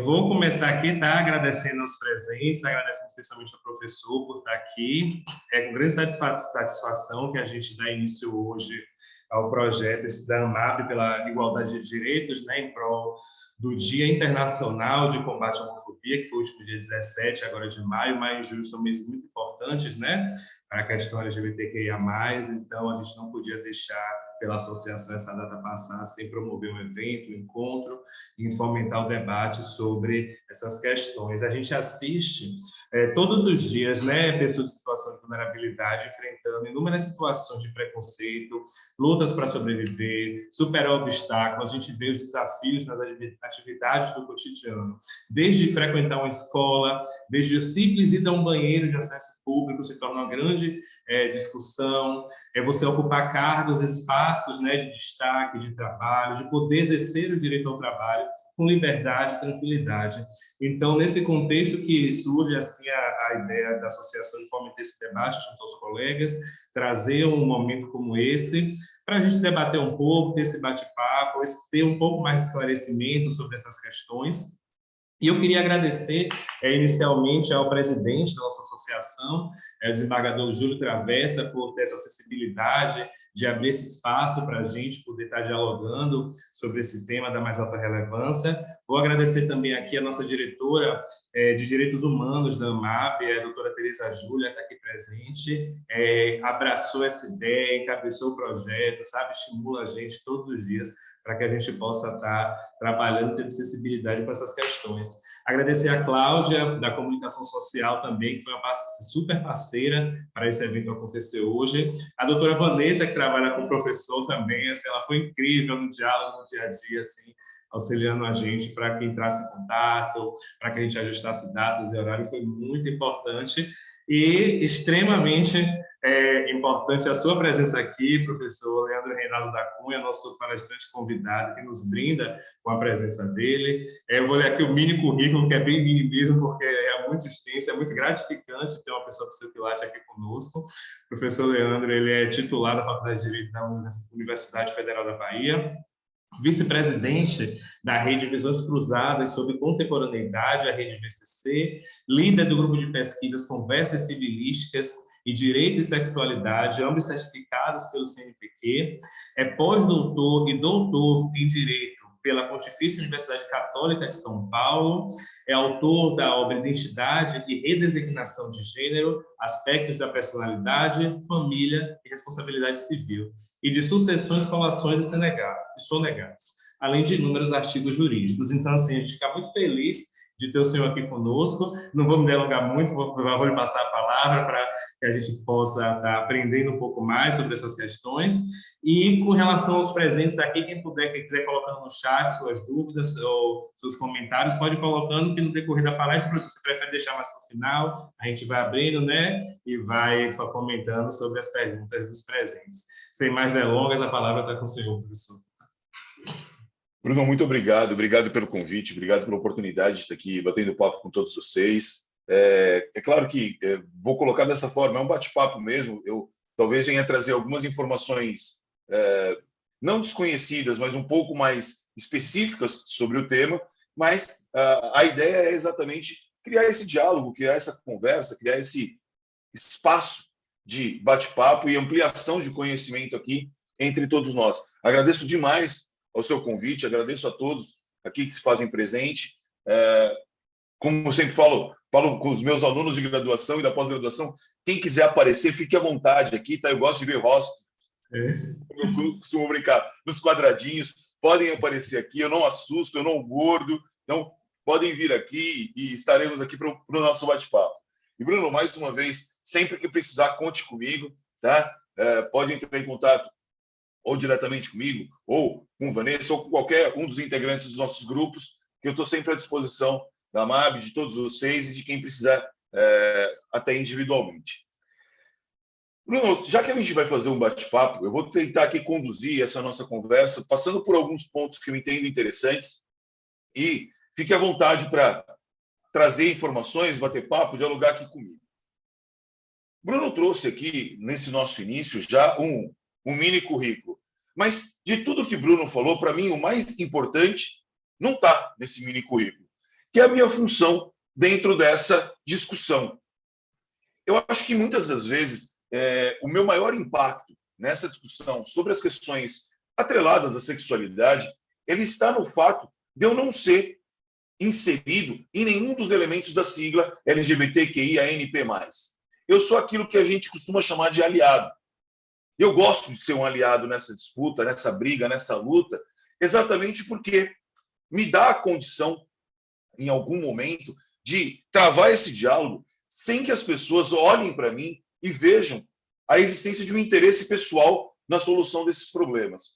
Vou começar aqui, tá? Agradecendo aos presentes, agradecendo especialmente ao professor por estar aqui. É com grande satisfação que a gente dá início hoje ao projeto esse da AMAB pela igualdade de direitos, né, em prol do Dia Internacional de Combate à Homofobia, que foi o último dia 17, agora de maio. Maio e julho são meses muito importantes, né, para a questão LGBTQIA+, então a gente não podia deixar pela associação essa data passar sem promover um evento, um encontro e fomentar o debate sobre essas questões. A gente assiste todos os dias, né, pessoas em situação de vulnerabilidade enfrentando inúmeras situações de preconceito, lutas para sobreviver, superar obstáculos. A gente vê os desafios nas atividades do cotidiano, desde frequentar uma escola, desde o simples ir a um banheiro de acesso público se torna uma grande discussão, você ocupar cargos, espaços, né, de destaque, de trabalho, de poder exercer o direito ao trabalho com liberdade e tranquilidade. Então, nesse contexto que surge assim a ideia da associação de fomentar esse debate junto aos colegas, trazer um momento como esse, para a gente debater um pouco, ter esse bate-papo, ter um pouco mais de esclarecimento sobre essas questões. E eu queria agradecer inicialmente ao presidente da nossa associação, o desembargador Júlio Travessa, por ter essa acessibilidade de abrir esse espaço para a gente poder estar dialogando sobre esse tema da mais alta relevância. Vou agradecer também aqui a nossa diretora de Direitos Humanos da AMAB, a doutora Tereza Júlia, está aqui presente, abraçou essa ideia, encabeçou o projeto, sabe, estimula a gente todos os dias para que a gente possa estar trabalhando, tendo sensibilidade para essas questões. Agradecer a Cláudia, da Comunicação Social também, que foi uma super parceira para esse evento que aconteceu hoje. A doutora Vanessa, que trabalha com o professor também, assim, ela foi incrível no diálogo, no dia a dia, assim, auxiliando a gente para que entrasse em contato, para que a gente ajustasse datas e horário, foi muito importante e extremamente importante a sua presença aqui, professor Leandro Reinaldo da Cunha, nosso palestrante convidado, que nos brinda com a presença dele. Eu vou ler aqui o mini currículo, que é bem mini mesmo, porque é muito extenso, é muito gratificante ter uma pessoa do seu quilate aqui conosco. O professor Leandro, ele é titular da Faculdade de Direito da Universidade Federal da Bahia, vice-presidente da Rede Visões Cruzadas sobre Contemporaneidade, a Rede VCC, líder do grupo de pesquisas Conversas Civilísticas e Direito e Sexualidade, ambos certificados pelo CNPq, é pós-doutor e doutor em Direito pela Pontifícia Universidade Católica de São Paulo, é autor da obra Identidade e Redesignação de Gênero, Aspectos da Personalidade, Família e Responsabilidade Civil, e de Sucessões, Colações e Sonegados, além de inúmeros artigos jurídicos. Então, assim, a gente fica muito feliz de ter o senhor aqui conosco. Não vou me delongar muito, vou lhe passar a palavra para que a gente possa estar aprendendo um pouco mais sobre essas questões. E com relação aos presentes aqui, quem puder, quem quiser colocando no chat suas dúvidas ou seus comentários, pode ir colocando, que no decorrer da palestra, se você prefere deixar mais para o final, a gente vai abrindo, né, e vai comentando sobre as perguntas dos presentes. Sem mais delongas, a palavra está com o senhor, professor. Bruno, muito obrigado. Obrigado pelo convite, obrigado pela oportunidade de estar aqui batendo papo com todos vocês. É claro que vou colocar dessa forma, é um bate-papo mesmo. Eu talvez venha trazer algumas informações não desconhecidas, mas um pouco mais específicas sobre o tema, mas a ideia é exatamente criar esse diálogo, criar essa conversa, criar esse espaço de bate-papo e ampliação de conhecimento aqui entre todos nós. Agradeço demais ao seu convite, agradeço a todos aqui que se fazem presente. Como eu sempre falo com os meus alunos de graduação e da pós-graduação, quem quiser aparecer, fique à vontade aqui, tá? Eu gosto de ver rostos, como eu costumo brincar, nos quadradinhos, podem aparecer aqui, eu não assusto, eu não gordo, então podem vir aqui e estaremos aqui para o nosso bate-papo. E, Bruno, mais uma vez, sempre que precisar, conte comigo, tá? Pode entrar em contato ou diretamente comigo, ou com Vanessa, ou com qualquer um dos integrantes dos nossos grupos, que eu estou sempre à disposição da MAB, de todos vocês e de quem precisar, até individualmente. Bruno, já que a gente vai fazer um bate-papo, eu vou tentar aqui conduzir essa nossa conversa, passando por alguns pontos que eu entendo interessantes, e fique à vontade para trazer informações, bater papo, dialogar aqui comigo. Bruno trouxe aqui, nesse nosso início, já um mini currículo. Mas, de tudo que Bruno falou, para mim, o mais importante não está nesse mini currículo, que é a minha função dentro dessa discussão. Eu acho que muitas das vezes o meu maior impacto nessa discussão sobre as questões atreladas à sexualidade, ele está no fato de eu não ser inserido em nenhum dos elementos da sigla LGBTQIANP+. Eu sou aquilo que a gente costuma chamar de aliado. Eu gosto de ser um aliado nessa disputa, nessa briga, nessa luta, exatamente porque me dá a condição, em algum momento, de travar esse diálogo sem que as pessoas olhem para mim e vejam a existência de um interesse pessoal na solução desses problemas.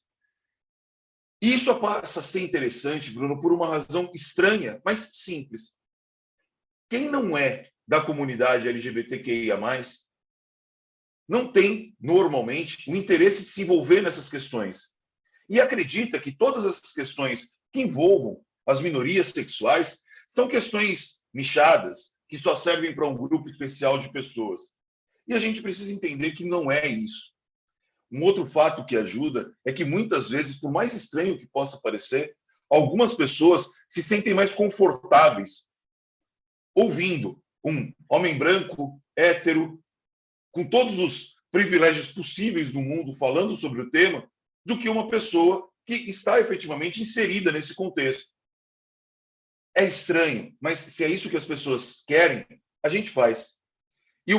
E isso passa a ser interessante, Bruno, por uma razão estranha, mas simples. Quem não é da comunidade LGBTQIA+, não tem, normalmente, o interesse de se envolver nessas questões. E acredita que todas essas questões que envolvam as minorias sexuais são questões nichadas, que só servem para um grupo especial de pessoas. E a gente precisa entender que não é isso. Um outro fato que ajuda é que, muitas vezes, por mais estranho que possa parecer, algumas pessoas se sentem mais confortáveis ouvindo um homem branco, hétero, com todos os privilégios possíveis do mundo falando sobre o tema, do que uma pessoa que está efetivamente inserida nesse contexto. É estranho, mas se é isso que as pessoas querem, a gente faz. E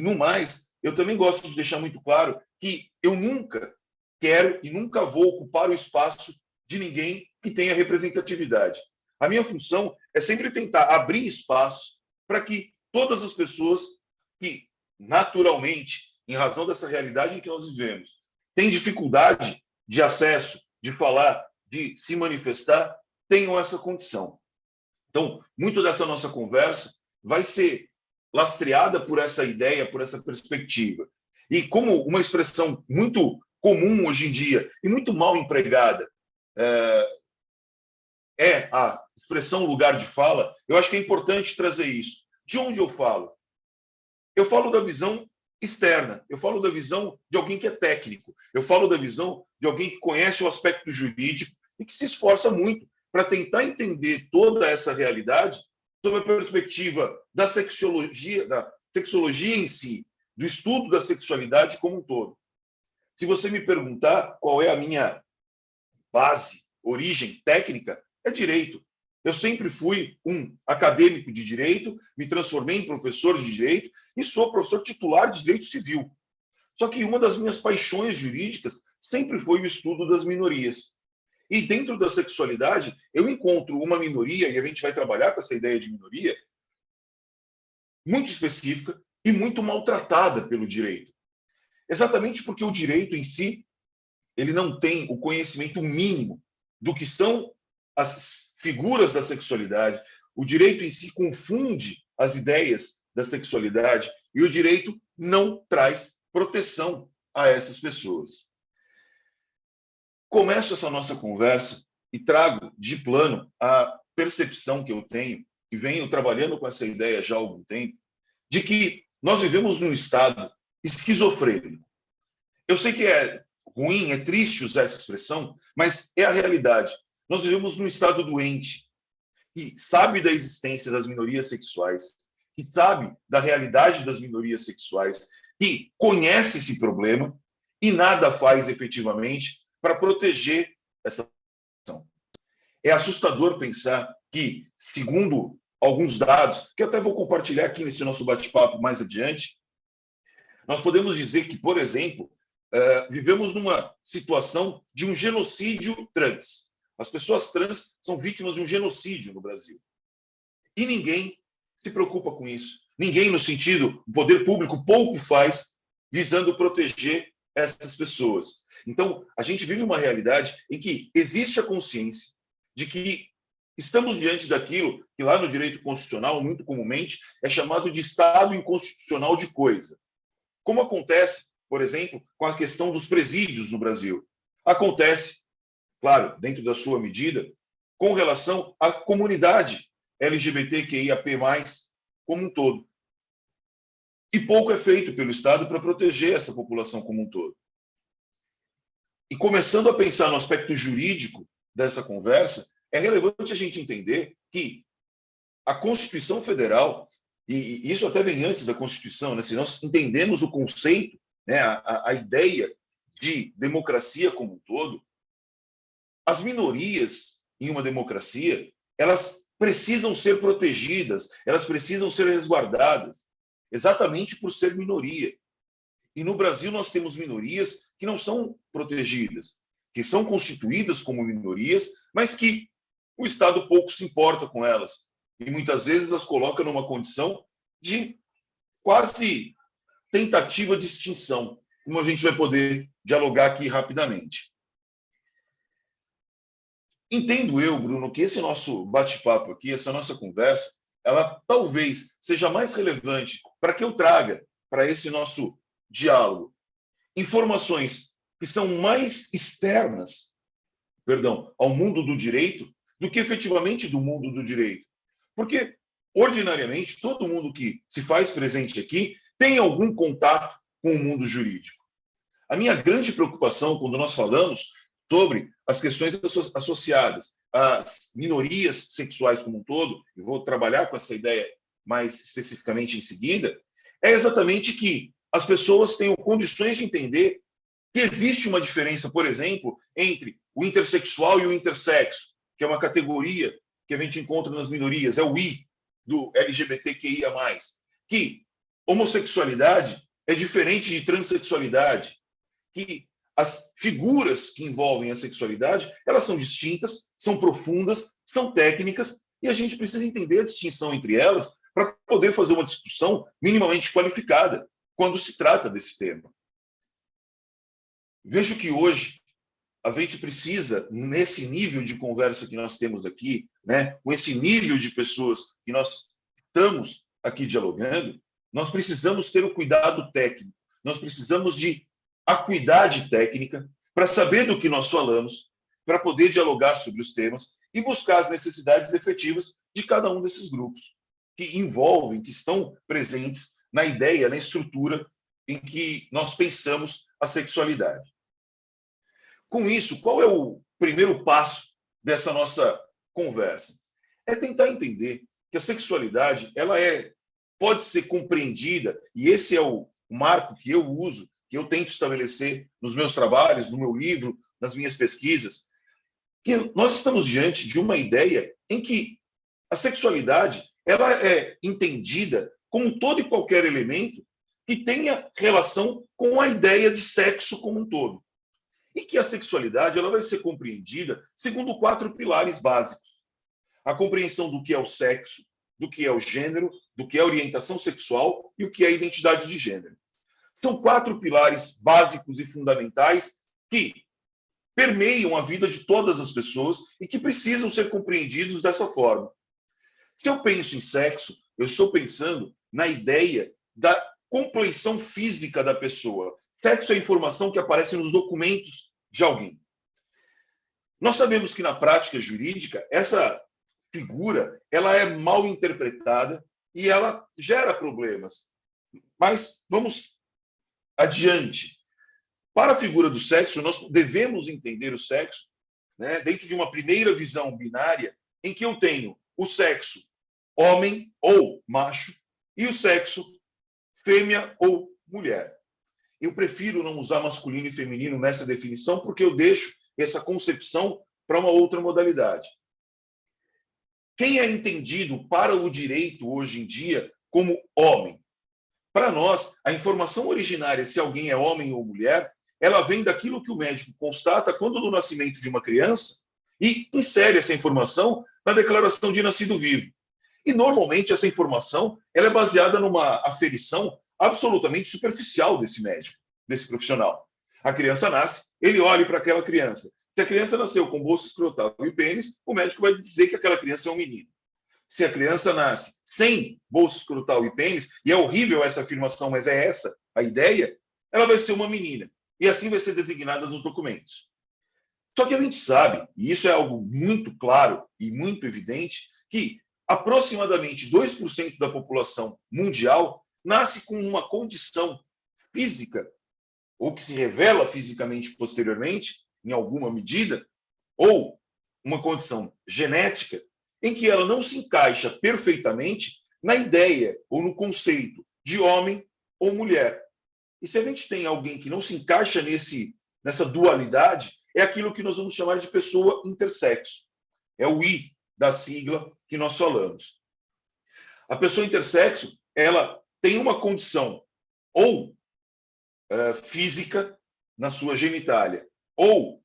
no mais, eu também gosto de deixar muito claro que eu nunca quero e nunca vou ocupar o espaço de ninguém que tenha representatividade. A minha função é sempre tentar abrir espaço para que todas as pessoas que, naturalmente, em razão dessa realidade em que nós vivemos, têm dificuldade de acesso, de falar, de se manifestar, tenham essa condição. Então, muito dessa nossa conversa vai ser lastreada por essa ideia, por essa perspectiva. E como uma expressão muito comum hoje em dia e muito mal empregada é a expressão lugar de fala, eu acho que é importante trazer isso. De onde eu falo? Eu falo da visão externa, eu falo da visão de alguém que é técnico, eu falo da visão de alguém que conhece o aspecto jurídico e que se esforça muito para tentar entender toda essa realidade sob a perspectiva da sexologia em si, do estudo da sexualidade como um todo. Se você me perguntar qual é a minha base, origem técnica, é direito. Eu sempre fui um acadêmico de direito, me transformei em professor de direito e sou professor titular de direito civil. Só que uma das minhas paixões jurídicas sempre foi o estudo das minorias. E dentro da sexualidade, eu encontro uma minoria, e a gente vai trabalhar com essa ideia de minoria, muito específica e muito maltratada pelo direito. Exatamente porque o direito em si, ele não tem o conhecimento mínimo do que são as figuras da sexualidade. O direito em si confunde as ideias da sexualidade e o direito não traz proteção a essas pessoas. Começo essa nossa conversa e trago de plano a percepção que eu tenho, e venho trabalhando com essa ideia já há algum tempo, de que nós vivemos num estado esquizofrênico. Eu sei que é ruim, é triste usar essa expressão, mas é a realidade. Nós vivemos num estado doente, que sabe da existência das minorias sexuais, que sabe da realidade das minorias sexuais, que conhece esse problema e nada faz efetivamente para proteger essa população. É assustador pensar que, segundo alguns dados, que até vou compartilhar aqui nesse nosso bate-papo mais adiante, nós podemos dizer que, por exemplo, vivemos numa situação de um genocídio trans. As pessoas trans são vítimas de um genocídio no Brasil. E ninguém se preocupa com isso. Ninguém, no sentido, o poder público pouco faz visando proteger essas pessoas. Então, a gente vive uma realidade em que existe a consciência de que estamos diante daquilo que lá no direito constitucional, muito comumente, é chamado de estado inconstitucional de coisa. Como acontece, por exemplo, com a questão dos presídios no Brasil. Acontece, claro, dentro da sua medida, com relação à comunidade LGBTQIAP+, como um todo. E pouco é feito pelo Estado para proteger essa população como um todo. E começando a pensar no aspecto jurídico, dessa conversa, é relevante a gente entender que a Constituição Federal, e isso até vem antes da Constituição, né? Se nós entendemos o conceito, né, a ideia de democracia como um todo, as minorias em uma democracia, elas precisam ser protegidas, elas precisam ser resguardadas, exatamente por ser minoria. E no Brasil nós temos minorias que não são protegidas, que são constituídas como minorias, mas que o Estado pouco se importa com elas. E muitas vezes as coloca numa condição de quase tentativa de extinção, como a gente vai poder dialogar aqui rapidamente. Entendo eu, Bruno, que esse nosso bate-papo aqui, essa nossa conversa, ela talvez seja mais relevante para que eu traga para esse nosso diálogo informações que são mais externas, ao mundo do direito, do que efetivamente do mundo do direito. Porque, ordinariamente, todo mundo que se faz presente aqui tem algum contato com o mundo jurídico. A minha grande preocupação quando nós falamos sobre as questões associadas às minorias sexuais como um todo, eu vou trabalhar com essa ideia mais especificamente em seguida, é exatamente que as pessoas tenham condições de entender que existe uma diferença, por exemplo, entre o intersexual e o intersexo, que é uma categoria que a gente encontra nas minorias, é o I do LGBTQIA+, que homossexualidade é diferente de transexualidade, que as figuras que envolvem a sexualidade, elas são distintas, são profundas, são técnicas, e a gente precisa entender a distinção entre elas para poder fazer uma discussão minimamente qualificada quando se trata desse tema. Vejo que hoje a gente precisa, nesse nível de conversa que nós temos aqui, né, com esse nível de pessoas que nós estamos aqui dialogando, nós precisamos ter o cuidado técnico, nós precisamos de acuidade técnica para saber do que nós falamos, para poder dialogar sobre os temas e buscar as necessidades efetivas de cada um desses grupos que envolvem, que estão presentes na ideia, na estrutura em que nós pensamos a sexualidade. Com isso, qual é o primeiro passo dessa nossa conversa? É tentar entender que a sexualidade pode ser compreendida, e esse é o marco que eu uso, que eu tento estabelecer nos meus trabalhos, no meu livro, nas minhas pesquisas, que nós estamos diante de uma ideia em que a sexualidade ela é entendida como todo e qualquer elemento que tenha relação com a ideia de sexo como um todo. E que a sexualidade ela vai ser compreendida segundo 4 pilares básicos. A compreensão do que é o sexo, do que é o gênero, do que é a orientação sexual e o que é a identidade de gênero. São 4 pilares básicos e fundamentais que permeiam a vida de todas as pessoas e que precisam ser compreendidos dessa forma. Se eu penso em sexo, eu estou pensando na ideia da compleição física da pessoa. Sexo é informação que aparece nos documentos de alguém. Nós sabemos que na prática jurídica, essa figura ela é mal interpretada e ela gera problemas. Mas vamos adiante. Para a figura do sexo, nós devemos entender o sexo, né, dentro de uma primeira visão binária, em que eu tenho o sexo homem ou macho e o sexo fêmea ou mulher. Eu prefiro não usar masculino e feminino nessa definição, porque eu deixo essa concepção para uma outra modalidade. Quem é entendido para o direito hoje em dia como homem? Para nós, a informação originária, se alguém é homem ou mulher, ela vem daquilo que o médico constata quando do nascimento de uma criança e insere essa informação na declaração de nascido vivo. E, normalmente, essa informação ela é baseada numa aferição absolutamente superficial desse médico, desse profissional. A criança nasce, ele olha para aquela criança. Se a criança nasceu com bolsa escrotal e pênis, o médico vai dizer que aquela criança é um menino. Se a criança nasce sem bolsa escrotal e pênis, e é horrível essa afirmação, mas é essa a ideia, ela vai ser uma menina. E assim vai ser designada nos documentos. Só que a gente sabe, e isso é algo muito claro e muito evidente, que aproximadamente 2% da população mundial nasce com uma condição física, ou que se revela fisicamente posteriormente, em alguma medida, ou uma condição genética em que ela não se encaixa perfeitamente na ideia ou no conceito de homem ou mulher. E se a gente tem alguém que não se encaixa nessa dualidade, é aquilo que nós vamos chamar de pessoa intersexo. É o I da sigla que nós falamos. A pessoa intersexo, ela tem uma condição ou física na sua genitália, ou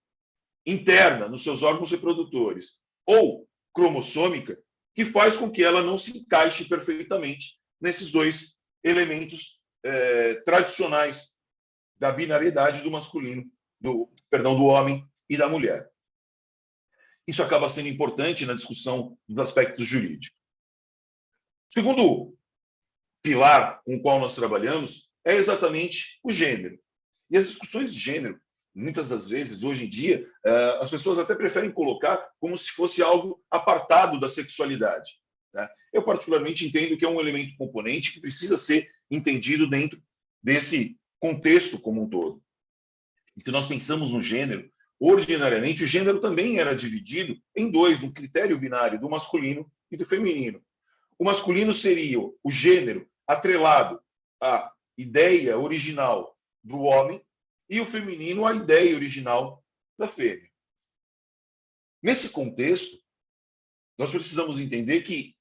interna nos seus órgãos reprodutores, ou cromossômica, que faz com que ela não se encaixe perfeitamente nesses dois elementos tradicionais da binariedade do masculino, do homem e da mulher. Isso acaba sendo importante na discussão dos aspectos jurídicos. O segundo pilar com o qual nós trabalhamos é exatamente o gênero. E as discussões de gênero, muitas das vezes, hoje em dia, as pessoas até preferem colocar como se fosse algo apartado da sexualidade. Né? Eu, particularmente, entendo que é um elemento componente que precisa ser entendido dentro desse contexto como um todo. E se nós pensamos no gênero, ordinariamente, o gênero também era dividido em dois, no critério binário do masculino e do feminino. O masculino seria o gênero atrelado à ideia original do homem e o feminino à ideia original da fêmea. Nesse contexto, nós precisamos entender que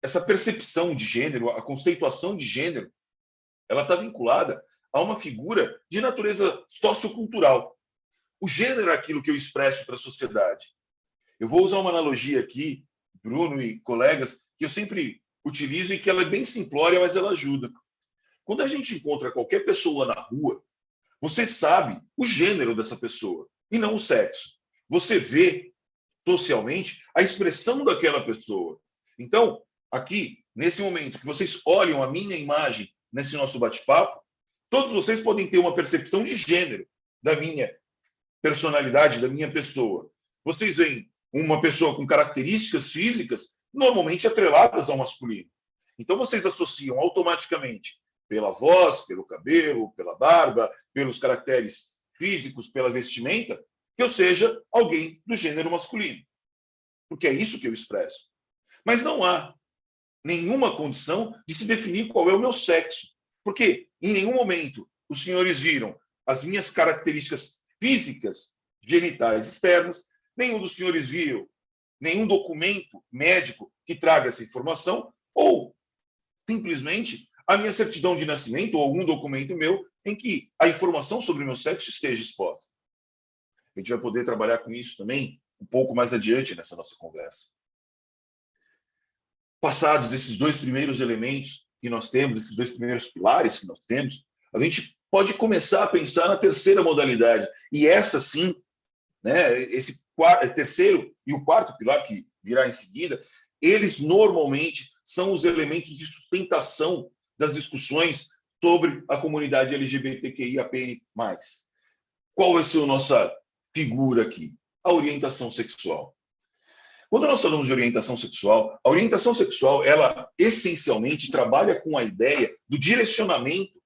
essa percepção de gênero, a conceituação de gênero, ela está vinculada a uma figura de natureza sociocultural. O gênero é aquilo que eu expresso para a sociedade. Eu vou usar uma analogia aqui, Bruno e colegas, que eu sempre utilizo e que ela é bem simplória, mas ela ajuda. Quando a gente encontra qualquer pessoa na rua, você sabe o gênero dessa pessoa e não o sexo. Você vê socialmente a expressão daquela pessoa. Então, aqui, nesse momento que vocês olham a minha imagem nesse nosso bate-papo, todos vocês podem ter uma percepção de gênero da minha personalidade, da minha pessoa. Vocês veem uma pessoa com características físicas normalmente atreladas ao masculino. Então, vocês associam automaticamente pela voz, pelo cabelo, pela barba, pelos caracteres físicos, pela vestimenta, que eu seja alguém do gênero masculino. Porque é isso que eu expresso. Mas não há nenhuma condição de se definir qual é o meu sexo. Porque em nenhum momento os senhores viram as minhas características físicas genitais externas, nenhum dos senhores viu nenhum documento médico que traga essa informação, ou simplesmente a minha certidão de nascimento ou algum documento meu em que a informação sobre o meu sexo esteja exposta. A gente vai poder trabalhar com isso também um pouco mais adiante nessa nossa conversa. Passados esses dois primeiros elementos que nós temos, esses dois primeiros pilares que nós temos, a gente pode começar a pensar na terceira modalidade. E essa sim, né, esse terceiro e o quarto pilar que virá em seguida, eles normalmente são os elementos de sustentação das discussões sobre a comunidade LGBTQIAPN+. Qual vai ser a nossa figura aqui? A orientação sexual. Quando nós falamos de orientação sexual, a orientação sexual, ela essencialmente trabalha com a ideia do direcionamento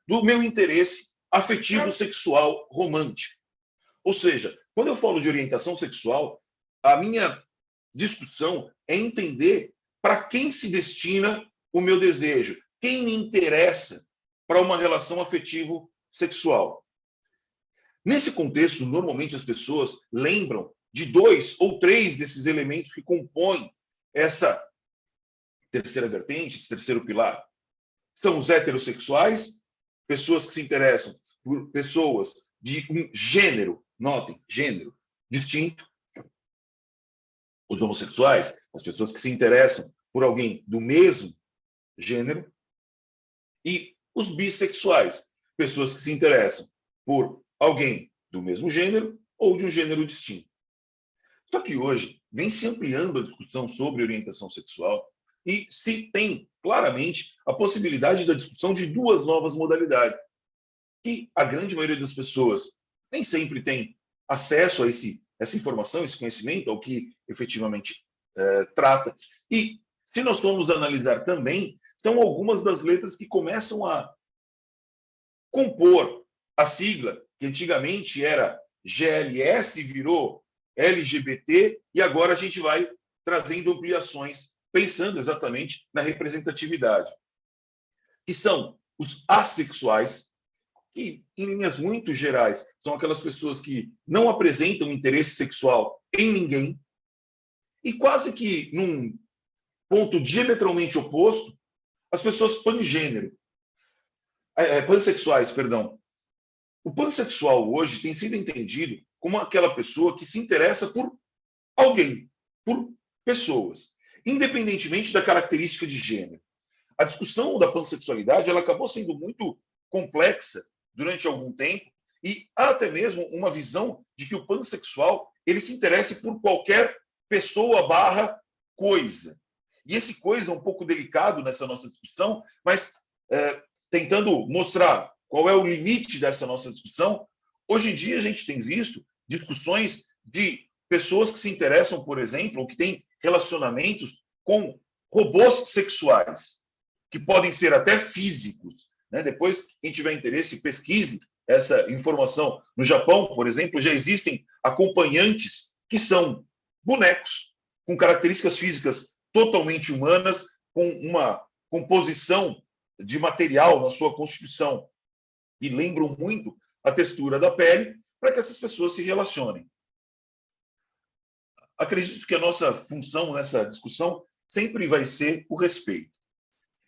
do meu interesse afetivo sexual romântico. Ou seja, quando eu falo de orientação sexual, a minha discussão é entender para quem se destina o meu desejo, quem me interessa para uma relação afetivo-sexual. Nesse contexto, normalmente as pessoas lembram de 2 ou 3 desses elementos que compõem essa terceira vertente, esse terceiro pilar. São os heterossexuais, pessoas que se interessam por pessoas de um gênero, notem, gênero distinto. Os homossexuais, as pessoas que se interessam por alguém do mesmo gênero. E os bissexuais, pessoas que se interessam por alguém do mesmo gênero ou de um gênero distinto. Só que hoje vem se ampliando a discussão sobre orientação sexual e se tem claramente a possibilidade da discussão de 2 novas modalidades, que a grande maioria das pessoas nem sempre tem acesso a essa informação, esse conhecimento, ao que efetivamente trata. E se nós formos analisar também, são algumas das letras que começam a compor a sigla, que antigamente era GLS, virou LGBT, e agora a gente vai trazendo ampliações, pensando exatamente na representatividade, que são os assexuais, que, em linhas muito gerais, são aquelas pessoas que não apresentam interesse sexual em ninguém, e quase que num ponto diametralmente oposto, as pessoas pansexuais, perdão. O pansexual hoje tem sido entendido como aquela pessoa que se interessa por alguém, por pessoas, independentemente da característica de gênero. A discussão da pansexualidade ela acabou sendo muito complexa durante algum tempo e há até mesmo uma visão de que o pansexual ele se interesse por qualquer pessoa barra coisa. E esse coisa é um pouco delicado nessa nossa discussão, mas tentando mostrar qual é o limite dessa nossa discussão, hoje em dia a gente tem visto discussões de pessoas que se interessam, por exemplo, ou que têm relacionamentos com robôs sexuais, que podem ser até físicos. Né? Depois, quem tiver interesse, pesquise essa informação. No Japão, por exemplo, já existem acompanhantes que são bonecos com características físicas totalmente humanas, com uma composição de material na sua constituição e lembram muito a textura da pele para que essas pessoas se relacionem. Acredito que a nossa função nessa discussão sempre vai ser o respeito.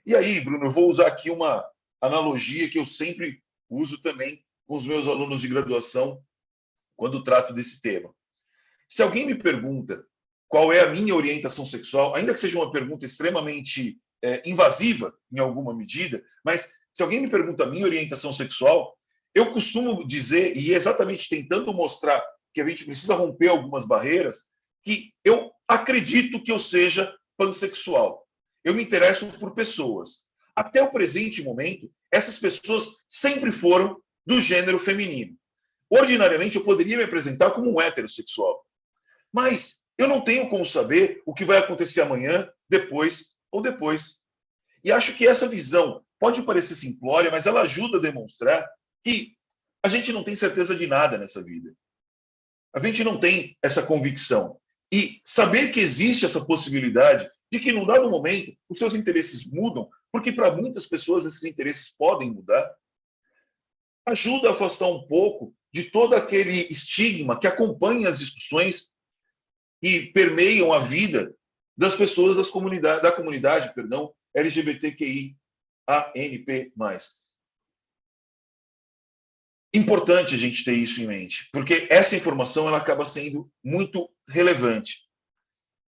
E aí, Bruno, eu vou usar aqui uma analogia que eu sempre uso também com os meus alunos de graduação quando trato desse tema. Se alguém me pergunta qual é a minha orientação sexual, ainda que seja uma pergunta extremamente invasiva em alguma medida, mas se alguém me pergunta a minha orientação sexual, eu costumo dizer, e exatamente tentando mostrar que a gente precisa romper algumas barreiras, que eu acredito que eu seja pansexual. Eu me interesso por pessoas. Até o presente momento, essas pessoas sempre foram do gênero feminino. Ordinariamente, eu poderia me apresentar como um heterossexual. Mas eu não tenho como saber o que vai acontecer amanhã, depois ou depois. E acho que essa visão pode parecer simplória, mas ela ajuda a demonstrar que a gente não tem certeza de nada nessa vida. A gente não tem essa convicção. E saber que existe essa possibilidade de que, num dado momento, os seus interesses mudam, porque para muitas pessoas esses interesses podem mudar, ajuda a afastar um pouco de todo aquele estigma que acompanha as discussões que permeiam a vida das pessoas da comunidade LGBTQIANP+. Importante a gente ter isso em mente, porque essa informação ela acaba sendo muito relevante.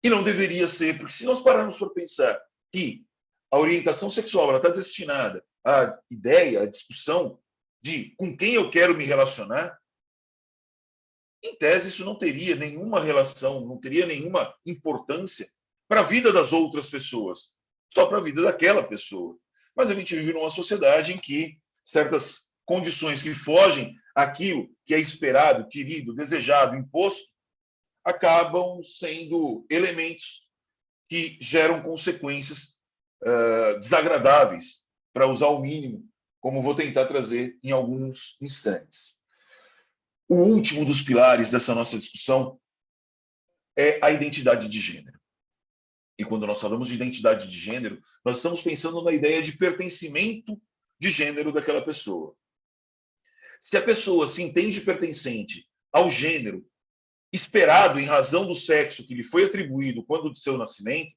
E não deveria ser, porque se nós pararmos para pensar que a orientação sexual está destinada à ideia, à discussão de com quem eu quero me relacionar, em tese isso não teria nenhuma relação, não teria nenhuma importância para a vida das outras pessoas, só para a vida daquela pessoa. Mas a gente vive numa sociedade em que certas condições que fogem àquilo que é esperado, querido, desejado, imposto, acabam sendo elementos que geram consequências desagradáveis, para usar o mínimo, como vou tentar trazer em alguns instantes. O último dos pilares dessa nossa discussão é a identidade de gênero. E quando nós falamos de identidade de gênero, nós estamos pensando na ideia de pertencimento de gênero daquela pessoa. Se a pessoa se entende pertencente ao gênero esperado em razão do sexo que lhe foi atribuído quando do seu nascimento,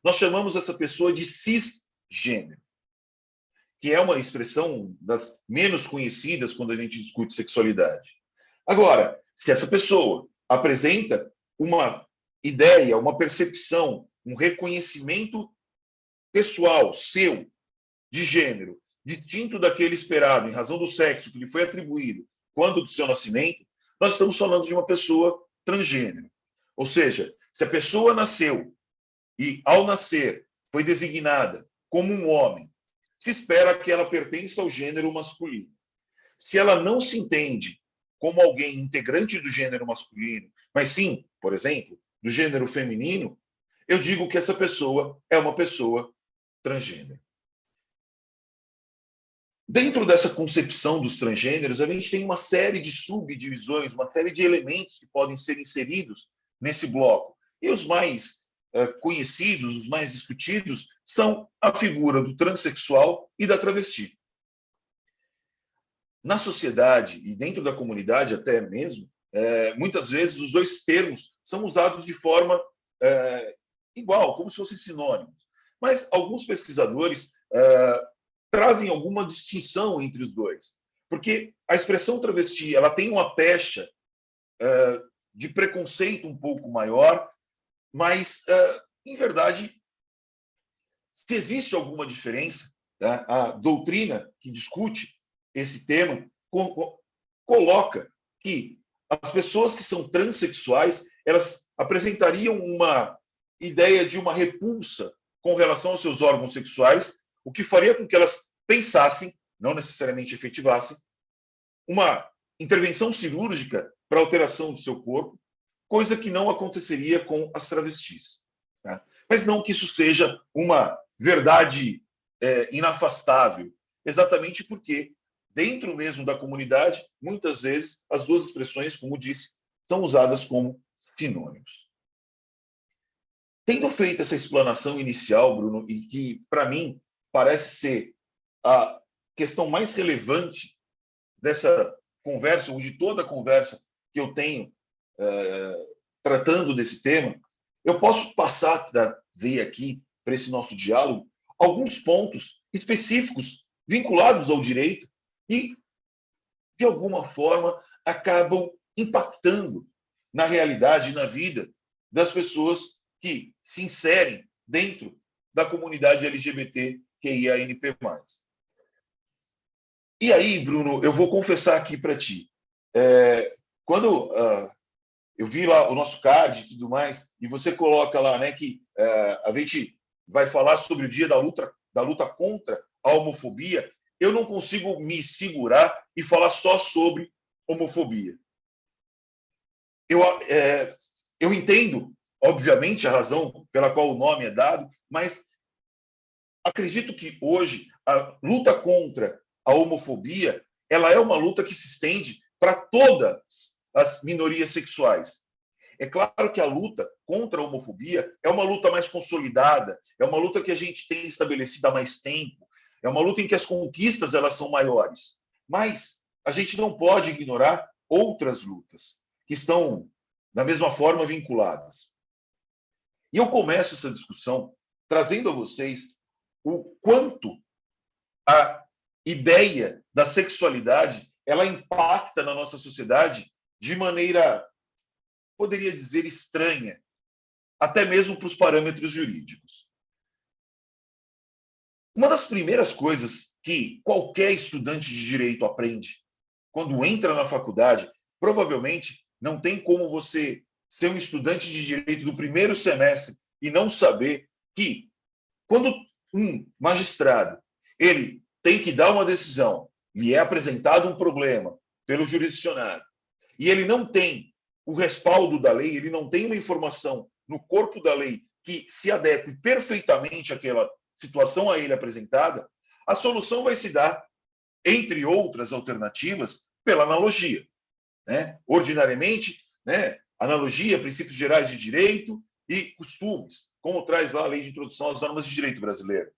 nós chamamos essa pessoa de cisgênero, que é uma expressão das menos conhecidas quando a gente discute sexualidade. Agora, se essa pessoa apresenta uma ideia, uma percepção, um reconhecimento pessoal, seu, de gênero, distinto daquele esperado em razão do sexo que lhe foi atribuído quando do seu nascimento, nós estamos falando de uma pessoa transgênero. Ou seja, se a pessoa nasceu e, ao nascer, foi designada como um homem, se espera que ela pertença ao gênero masculino. Se ela não se entende como alguém integrante do gênero masculino, mas sim, por exemplo, do gênero feminino, eu digo que essa pessoa é uma pessoa transgênero. Dentro dessa concepção dos transgêneros, a gente tem uma série de subdivisões, uma série de elementos que podem ser inseridos nesse bloco. E os mais conhecidos, os mais discutidos, são a figura do transexual e da travesti. Na sociedade e dentro da comunidade até mesmo, muitas vezes os dois termos são usados de forma igual, como se fossem sinônimos. Mas alguns pesquisadores trazem alguma distinção entre os dois, porque a expressão travesti ela tem uma pecha de preconceito um pouco maior, mas, em verdade, se existe alguma diferença, tá? A doutrina que discute esse tema coloca que as pessoas que são transexuais elas apresentariam uma ideia de uma repulsa com relação aos seus órgãos sexuais, o que faria com que elas pensassem, não necessariamente efetivassem, uma intervenção cirúrgica para alteração do seu corpo, coisa que não aconteceria com as travestis. Tá? Mas não que isso seja uma verdade inafastável, exatamente porque, dentro mesmo da comunidade, muitas vezes as duas expressões, como disse, são usadas como sinônimos. Tendo feito essa explanação inicial, Bruno, e que, para mim, parece ser a questão mais relevante dessa conversa, ou de toda a conversa que eu tenho tratando desse tema, eu posso passar a trazer aqui, para esse nosso diálogo, alguns pontos específicos vinculados ao direito e, de alguma forma, acabam impactando na realidade e na vida das pessoas que se inserem dentro da comunidade LGBTQIANP+. E aí, Bruno, eu vou confessar aqui para ti. Quando eu vi lá o nosso card e tudo mais, e você coloca lá, né, que a gente vai falar sobre o dia da luta contra a homofobia, eu não consigo me segurar e falar só sobre homofobia. Eu entendo, obviamente, a razão pela qual o nome é dado, mas acredito que hoje a luta contra a homofobia ela é uma luta que se estende para todas as minorias sexuais. É claro que a luta contra a homofobia é uma luta mais consolidada, é uma luta que a gente tem estabelecida há mais tempo, é uma luta em que as conquistas elas são maiores. Mas a gente não pode ignorar outras lutas que estão, da mesma forma, vinculadas. E eu começo essa discussão trazendo a vocês o quanto a ideia da sexualidade ela impacta na nossa sociedade de maneira, poderia dizer, estranha, até mesmo para os parâmetros jurídicos. Uma das primeiras coisas que qualquer estudante de direito aprende quando entra na faculdade, provavelmente não tem como você ser um estudante de direito do primeiro semestre e não saber que, quando um magistrado ele tem que dar uma decisão e é apresentado um problema pelo jurisdicionado e ele não tem o respaldo da lei, ele não tem uma informação no corpo da lei que se adeque perfeitamente àquela situação a ele apresentada, a solução vai se dar, entre outras alternativas, pela analogia. Né? Ordinariamente, né? Analogia, princípios gerais de direito e costumes, como traz lá a Lei de Introdução às Normas de Direito Brasileiro.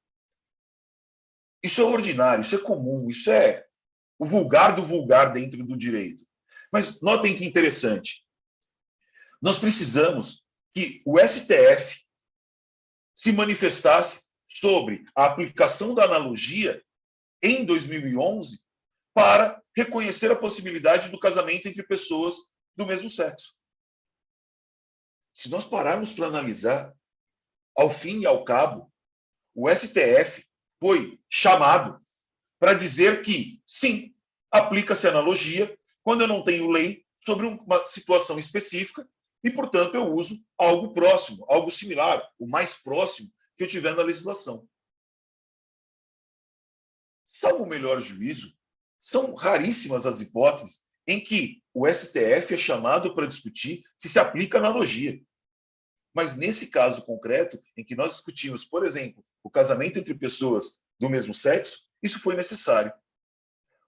Isso é ordinário, isso é comum, isso é o vulgar do vulgar dentro do direito. Mas notem que interessante. Nós precisamos que o STF se manifestasse sobre a aplicação da analogia em 2011 para reconhecer a possibilidade do casamento entre pessoas do mesmo sexo. Se nós pararmos para analisar, ao fim e ao cabo, o STF foi chamado para dizer que, sim, aplica-se analogia quando eu não tenho lei sobre uma situação específica e, portanto, eu uso algo próximo, algo similar, o mais próximo que eu tiver na legislação. Salvo o melhor juízo, são raríssimas as hipóteses em que o STF é chamado para discutir se aplica analogia. Mas nesse caso concreto, em que nós discutimos, por exemplo, o casamento entre pessoas do mesmo sexo, isso foi necessário.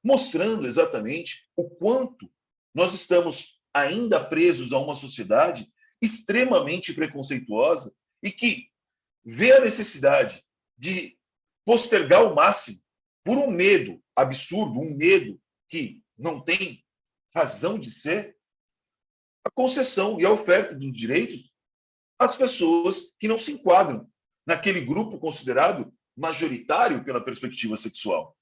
mostrando exatamente o quanto nós estamos ainda presos a uma sociedade extremamente preconceituosa e que vê a necessidade de postergar ao máximo, por um medo absurdo, um medo que não tem razão de ser, a concessão e a oferta dos direitos às pessoas que não se enquadram naquele grupo considerado majoritário pela perspectiva sexual.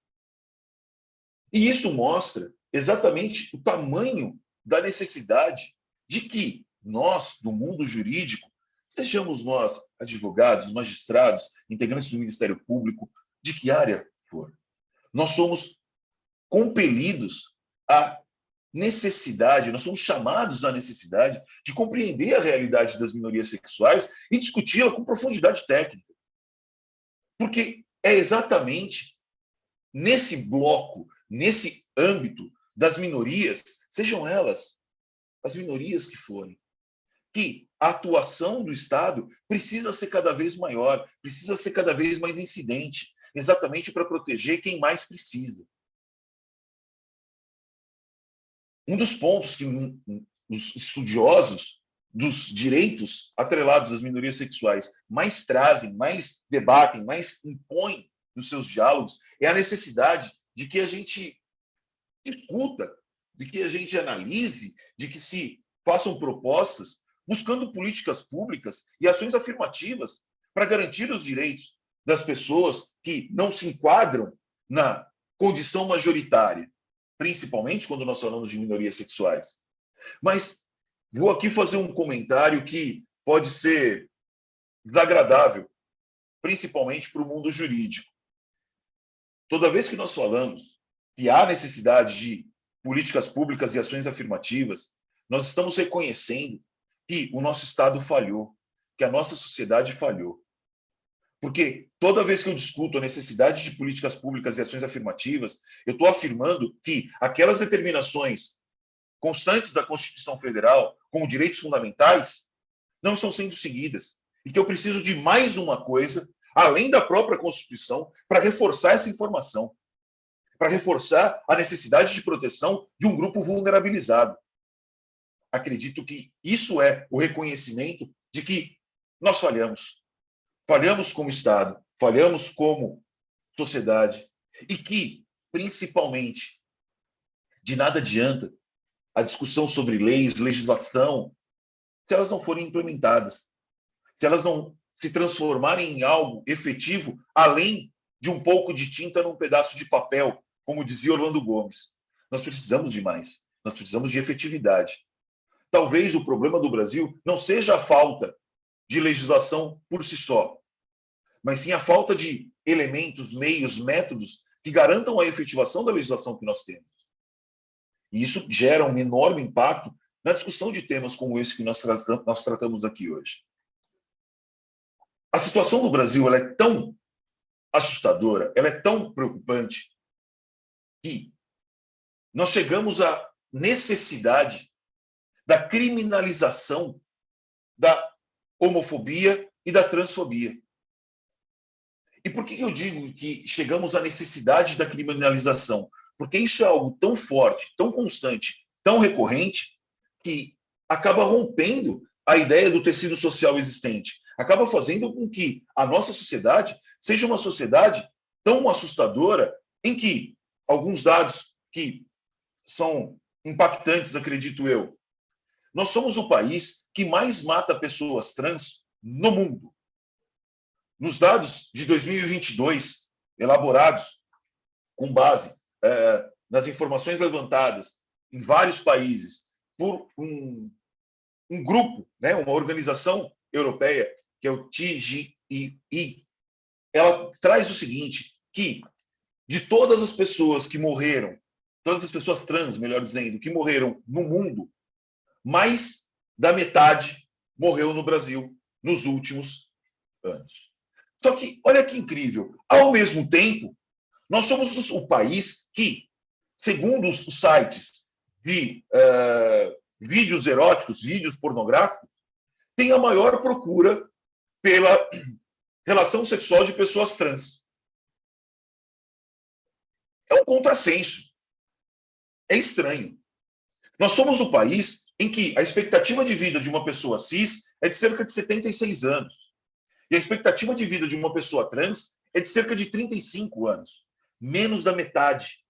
E isso mostra exatamente o tamanho da necessidade de que nós, do mundo jurídico, sejamos nós advogados, magistrados, integrantes do Ministério Público, de que área for, nós somos compelidos à necessidade, nós somos chamados à necessidade de compreender a realidade das minorias sexuais e discuti-la com profundidade técnica. Porque é exatamente nesse bloco, nesse âmbito das minorias, sejam elas as minorias que forem, que a atuação do Estado precisa ser cada vez maior, precisa ser cada vez mais incidente, exatamente para proteger quem mais precisa. Um dos pontos que os estudiosos dos direitos atrelados às minorias sexuais mais trazem, mais debatem, mais impõem nos seus diálogos é a necessidade de que a gente discuta, de que a gente analise, de que se façam propostas buscando políticas públicas e ações afirmativas para garantir os direitos das pessoas que não se enquadram na condição majoritária, principalmente quando nós falamos de minorias sexuais. Mas vou aqui fazer um comentário que pode ser desagradável, principalmente para o mundo jurídico. Toda vez que nós falamos que há necessidade de políticas públicas e ações afirmativas, nós estamos reconhecendo que o nosso Estado falhou, que a nossa sociedade falhou. Porque toda vez que eu discuto a necessidade de políticas públicas e ações afirmativas, eu estou afirmando que aquelas determinações constantes da Constituição Federal, como direitos fundamentais, não estão sendo seguidas. E que eu preciso de mais uma coisa, além da própria Constituição, para reforçar essa informação, para reforçar a necessidade de proteção de um grupo vulnerabilizado. Acredito que isso é o reconhecimento de que nós falhamos. Falhamos como Estado, falhamos como sociedade e que, principalmente, de nada adianta a discussão sobre leis, legislação, se elas não forem implementadas, se elas não se transformarem em algo efetivo, além de um pouco de tinta num pedaço de papel, como dizia Orlando Gomes. Nós precisamos de mais, nós precisamos de efetividade. Talvez o problema do Brasil não seja a falta de legislação por si só, mas sim a falta de elementos, meios, métodos que garantam a efetivação da legislação que nós temos. E isso gera um enorme impacto na discussão de temas como esse que nós tratamos aqui hoje. A situação do Brasil ela é tão assustadora, ela é tão preocupante, que nós chegamos à necessidade da criminalização da homofobia e da transfobia. E por que eu digo que chegamos à necessidade da criminalização? Porque isso é algo tão forte, tão constante, tão recorrente, que acaba rompendo a ideia do tecido social existente. Acaba fazendo com que a nossa sociedade seja uma sociedade tão assustadora, em que alguns dados que são impactantes, acredito eu, nós somos o país que mais mata pessoas trans no mundo. Nos dados de 2022, elaborados com base nas informações levantadas em vários países por um grupo, né, uma organização europeia, que é o TGEI, ela traz o seguinte, que de todas as pessoas que morreram, todas as pessoas trans, melhor dizendo, que morreram no mundo, mais da metade morreu no Brasil nos últimos anos. Só que, olha que incrível, ao mesmo tempo, nós somos o país que, segundo os sites de vídeos eróticos, vídeos pornográficos, tem a maior procura pela relação sexual de pessoas trans. É um contrassenso. É estranho. Nós somos o país em que a expectativa de vida de uma pessoa cis é de cerca de 76 anos. E a expectativa de vida de uma pessoa trans é de cerca de 35 anos. Menos da metade.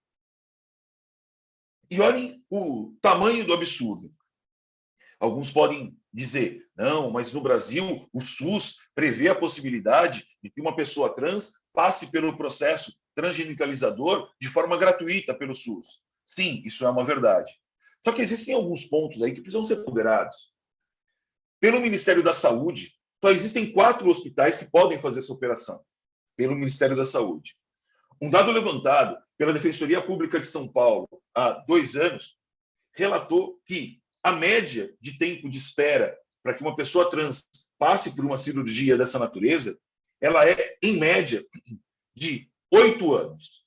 E olhem o tamanho do absurdo. Alguns podem dizer, não, mas no Brasil o SUS prevê a possibilidade de que uma pessoa trans passe pelo processo transgenitalizador de forma gratuita pelo SUS. Sim, isso é uma verdade. Só que existem alguns pontos aí que precisam ser ponderados. Pelo Ministério da Saúde, só existem 4 hospitais que podem fazer essa operação. Pelo Ministério da Saúde. Um dado levantado pela Defensoria Pública de São Paulo há 2 anos relatou que a média de tempo de espera para que uma pessoa trans passe por uma cirurgia dessa natureza, ela é, em média, de 8 anos.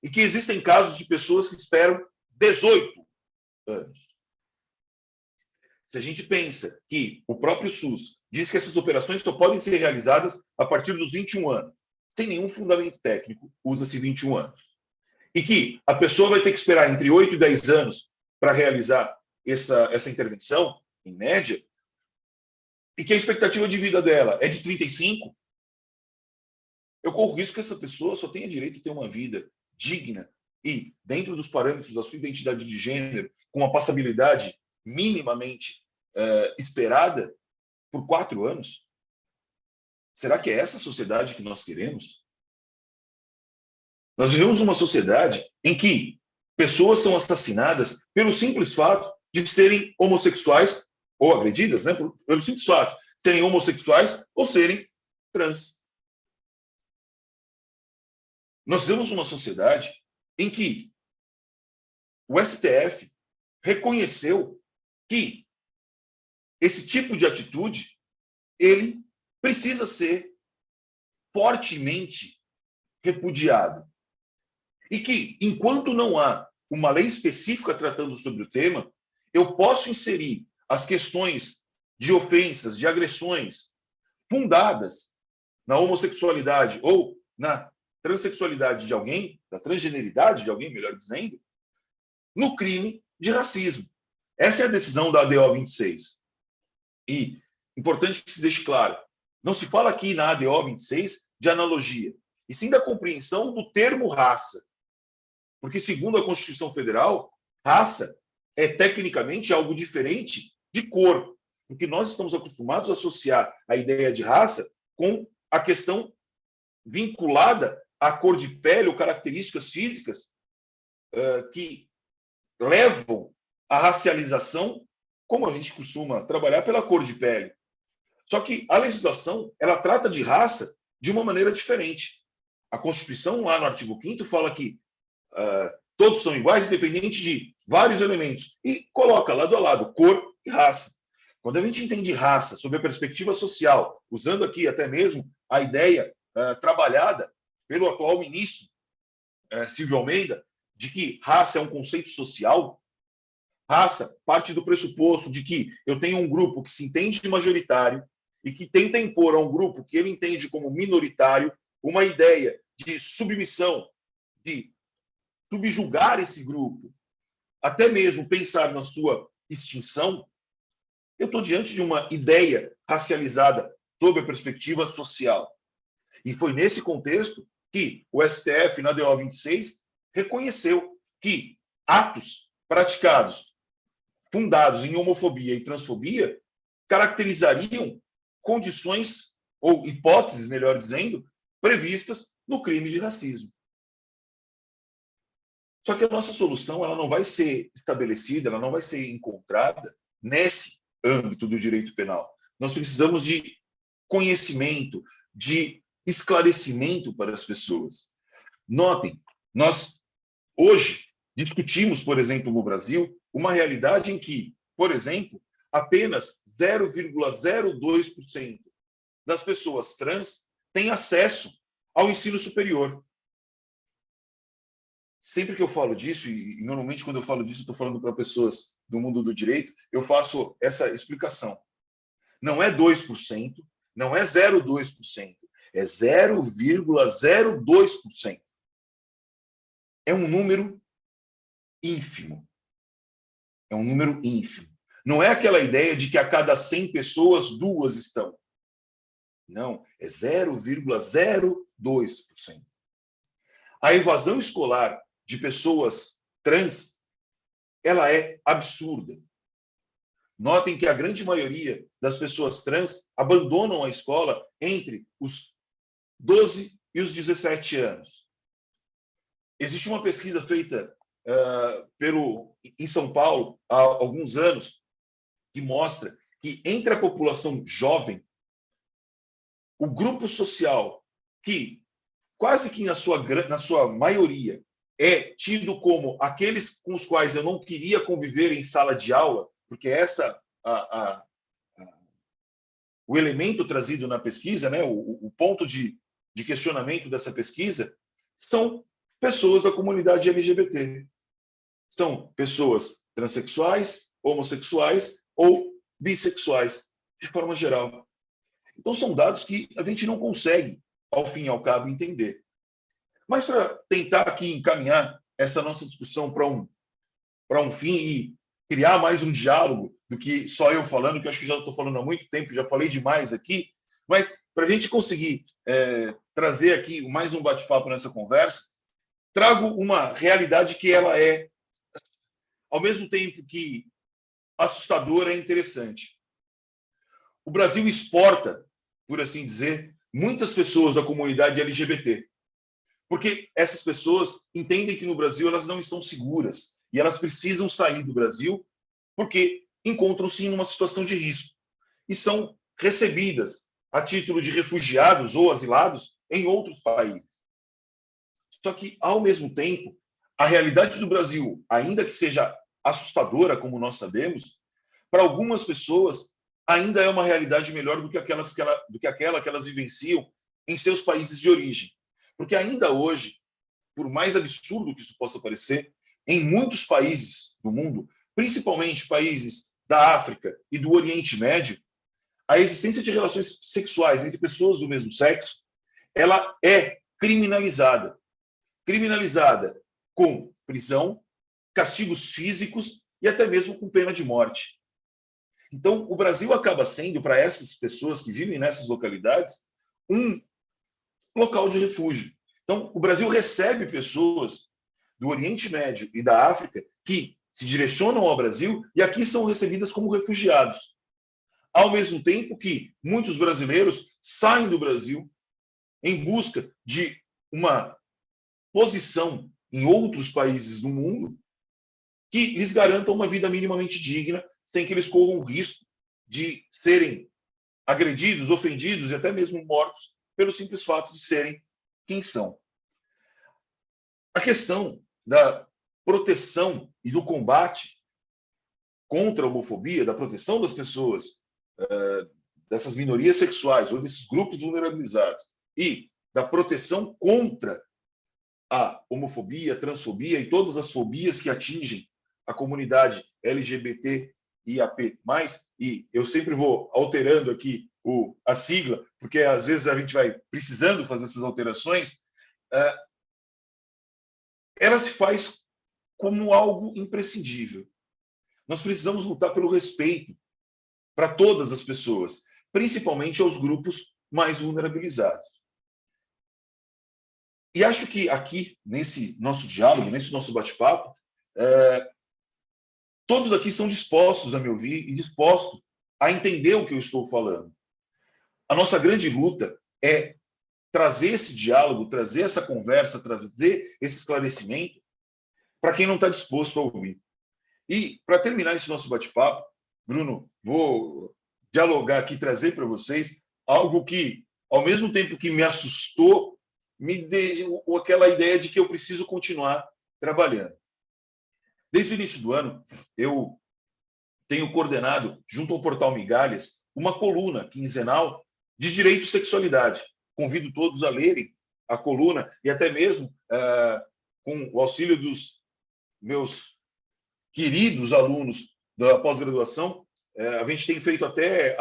E que existem casos de pessoas que esperam 18 anos. Se a gente pensa que o próprio SUS diz que essas operações só podem ser realizadas a partir dos 21 anos, sem nenhum fundamento técnico, usa-se 21 anos. E que a pessoa vai ter que esperar entre 8 e 10 anos para realizar essa intervenção, em média, e que a expectativa de vida dela é de 35, eu corro o risco que essa pessoa só tenha direito a ter uma vida digna e, dentro dos parâmetros da sua identidade de gênero, com uma passabilidade minimamente esperada por 4 anos? Será que é essa sociedade que nós queremos? Nós vivemos uma sociedade em que pessoas são assassinadas pelo simples fato de serem homossexuais ou agredidas, né, pelo simples fato de serem homossexuais ou serem trans. Nós vivemos uma sociedade em que o STF reconheceu que esse tipo de atitude ele precisa ser fortemente repudiado. E que, enquanto não há uma lei específica tratando sobre o tema, eu posso inserir as questões de ofensas, de agressões fundadas na homossexualidade ou na transexualidade de alguém, da transgeneridade de alguém, melhor dizendo, no crime de racismo. Essa é a decisão da ADO 26. E, importante que se deixe claro, não se fala aqui na ADO 26 de analogia, e sim da compreensão do termo raça. Porque, segundo a Constituição Federal, raça é tecnicamente algo diferente de cor, porque nós estamos acostumados a associar a ideia de raça com a questão vinculada à cor de pele ou características físicas que levam à racialização, como a gente costuma trabalhar pela cor de pele. Só que a legislação ela trata de raça de uma maneira diferente. A Constituição, lá no artigo 5º, fala que todos são iguais, independente de vários elementos, e coloca lado a lado cor e raça. Quando a gente entende raça sob a perspectiva social, usando aqui até mesmo a ideia trabalhada pelo atual ministro Silvio Almeida, de que raça é um conceito social, raça parte do pressuposto de que eu tenho um grupo que se entende de majoritário e que tenta impor a um grupo que ele entende como minoritário uma ideia de submissão, de subjugar esse grupo, até mesmo pensar na sua extinção, eu estou diante de uma ideia racializada sob a perspectiva social. E foi nesse contexto que o STF, na DO 26, reconheceu que atos praticados, fundados em homofobia e transfobia, caracterizariam condições, ou hipóteses, melhor dizendo, previstas no crime de racismo. Só que a nossa solução ela não vai ser estabelecida, ela não vai ser encontrada nesse âmbito do direito penal. Nós precisamos de conhecimento, de esclarecimento para as pessoas. Notem, nós hoje discutimos, por exemplo, no Brasil, uma realidade em que, por exemplo, apenas 0,02% das pessoas trans têm acesso ao ensino superior. Sempre que eu falo disso, e normalmente quando eu falo disso, eu estou falando para pessoas do mundo do direito, eu faço essa explicação. Não é 2%, não é 0,2%, é 0,02%. É um número ínfimo. É um número ínfimo. Não é aquela ideia de que a cada 100 pessoas, 2 estão. Não, é 0,02%. A evasão escolar de pessoas trans, ela é absurda. Notem que a grande maioria das pessoas trans abandonam a escola entre os 12 e os 17 anos. Existe uma pesquisa feita em São Paulo há alguns anos que mostra que entre a população jovem, o grupo social que quase que na sua maioria é tido como aqueles com os quais eu não queria conviver em sala de aula, porque o elemento trazido na pesquisa, né, o ponto de questionamento dessa pesquisa, são pessoas da comunidade LGBT. São pessoas transexuais, homossexuais ou bissexuais, de forma geral. Então, são dados que a gente não consegue, ao fim e ao cabo, entender. Mas, para tentar aqui encaminhar essa nossa discussão para um fim e criar mais um diálogo do que só eu falando, que eu acho que já estou falando há muito tempo, já falei demais aqui, mas para a gente conseguir trazer aqui mais um bate-papo nessa conversa, trago uma realidade que ela é, ao mesmo tempo que assustadora, é interessante. O Brasil exporta, por assim dizer, muitas pessoas da comunidade LGBT, porque essas pessoas entendem que no Brasil elas não estão seguras e elas precisam sair do Brasil porque encontram-se em uma situação de risco e são recebidas a título de refugiados ou asilados em outros países. Só que, ao mesmo tempo, a realidade do Brasil, ainda que seja assustadora, como nós sabemos, para algumas pessoas ainda é uma realidade melhor do que aquela que elas vivenciam em seus países de origem. Porque ainda hoje, por mais absurdo que isso possa parecer, em muitos países do mundo, principalmente países da África e do Oriente Médio, a existência de relações sexuais entre pessoas do mesmo sexo, ela é criminalizada. Criminalizada com prisão, castigos físicos e até mesmo com pena de morte. Então, o Brasil acaba sendo, para essas pessoas que vivem nessas localidades, um local de refúgio. Então, o Brasil recebe pessoas do Oriente Médio e da África que se direcionam ao Brasil e aqui são recebidas como refugiados. Ao mesmo tempo que muitos brasileiros saem do Brasil em busca de uma posição em outros países do mundo que lhes garantam uma vida minimamente digna, sem que eles corram o risco de serem agredidos, ofendidos e até mesmo mortos pelo simples fato de serem quem são. A questão da proteção e do combate contra a homofobia, da proteção das pessoas, dessas minorias sexuais ou desses grupos vulnerabilizados e da proteção contra a homofobia, a transfobia e todas as fobias que atingem a comunidade LGBT e AP+, e eu sempre vou alterando aqui a sigla, porque às vezes a gente vai precisando fazer essas alterações, ela se faz como algo imprescindível. Nós precisamos lutar pelo respeito para todas as pessoas, principalmente aos grupos mais vulnerabilizados. E acho que aqui, nesse nosso diálogo, nesse nosso bate-papo, todos aqui estão dispostos a me ouvir e dispostos a entender o que eu estou falando. A nossa grande luta é trazer esse diálogo, trazer essa conversa, trazer esse esclarecimento para quem não está disposto a ouvir. E, para terminar esse nosso bate-papo, Bruno, vou dialogar aqui, trazer para vocês algo que, ao mesmo tempo que me assustou, me deu aquela ideia de que eu preciso continuar trabalhando. Desde o início do ano, eu tenho coordenado, junto ao portal Migalhas, uma coluna quinzenal de direito e sexualidade. Convido todos a lerem a coluna e até mesmo, com o auxílio dos meus queridos alunos da pós-graduação, a gente tem feito até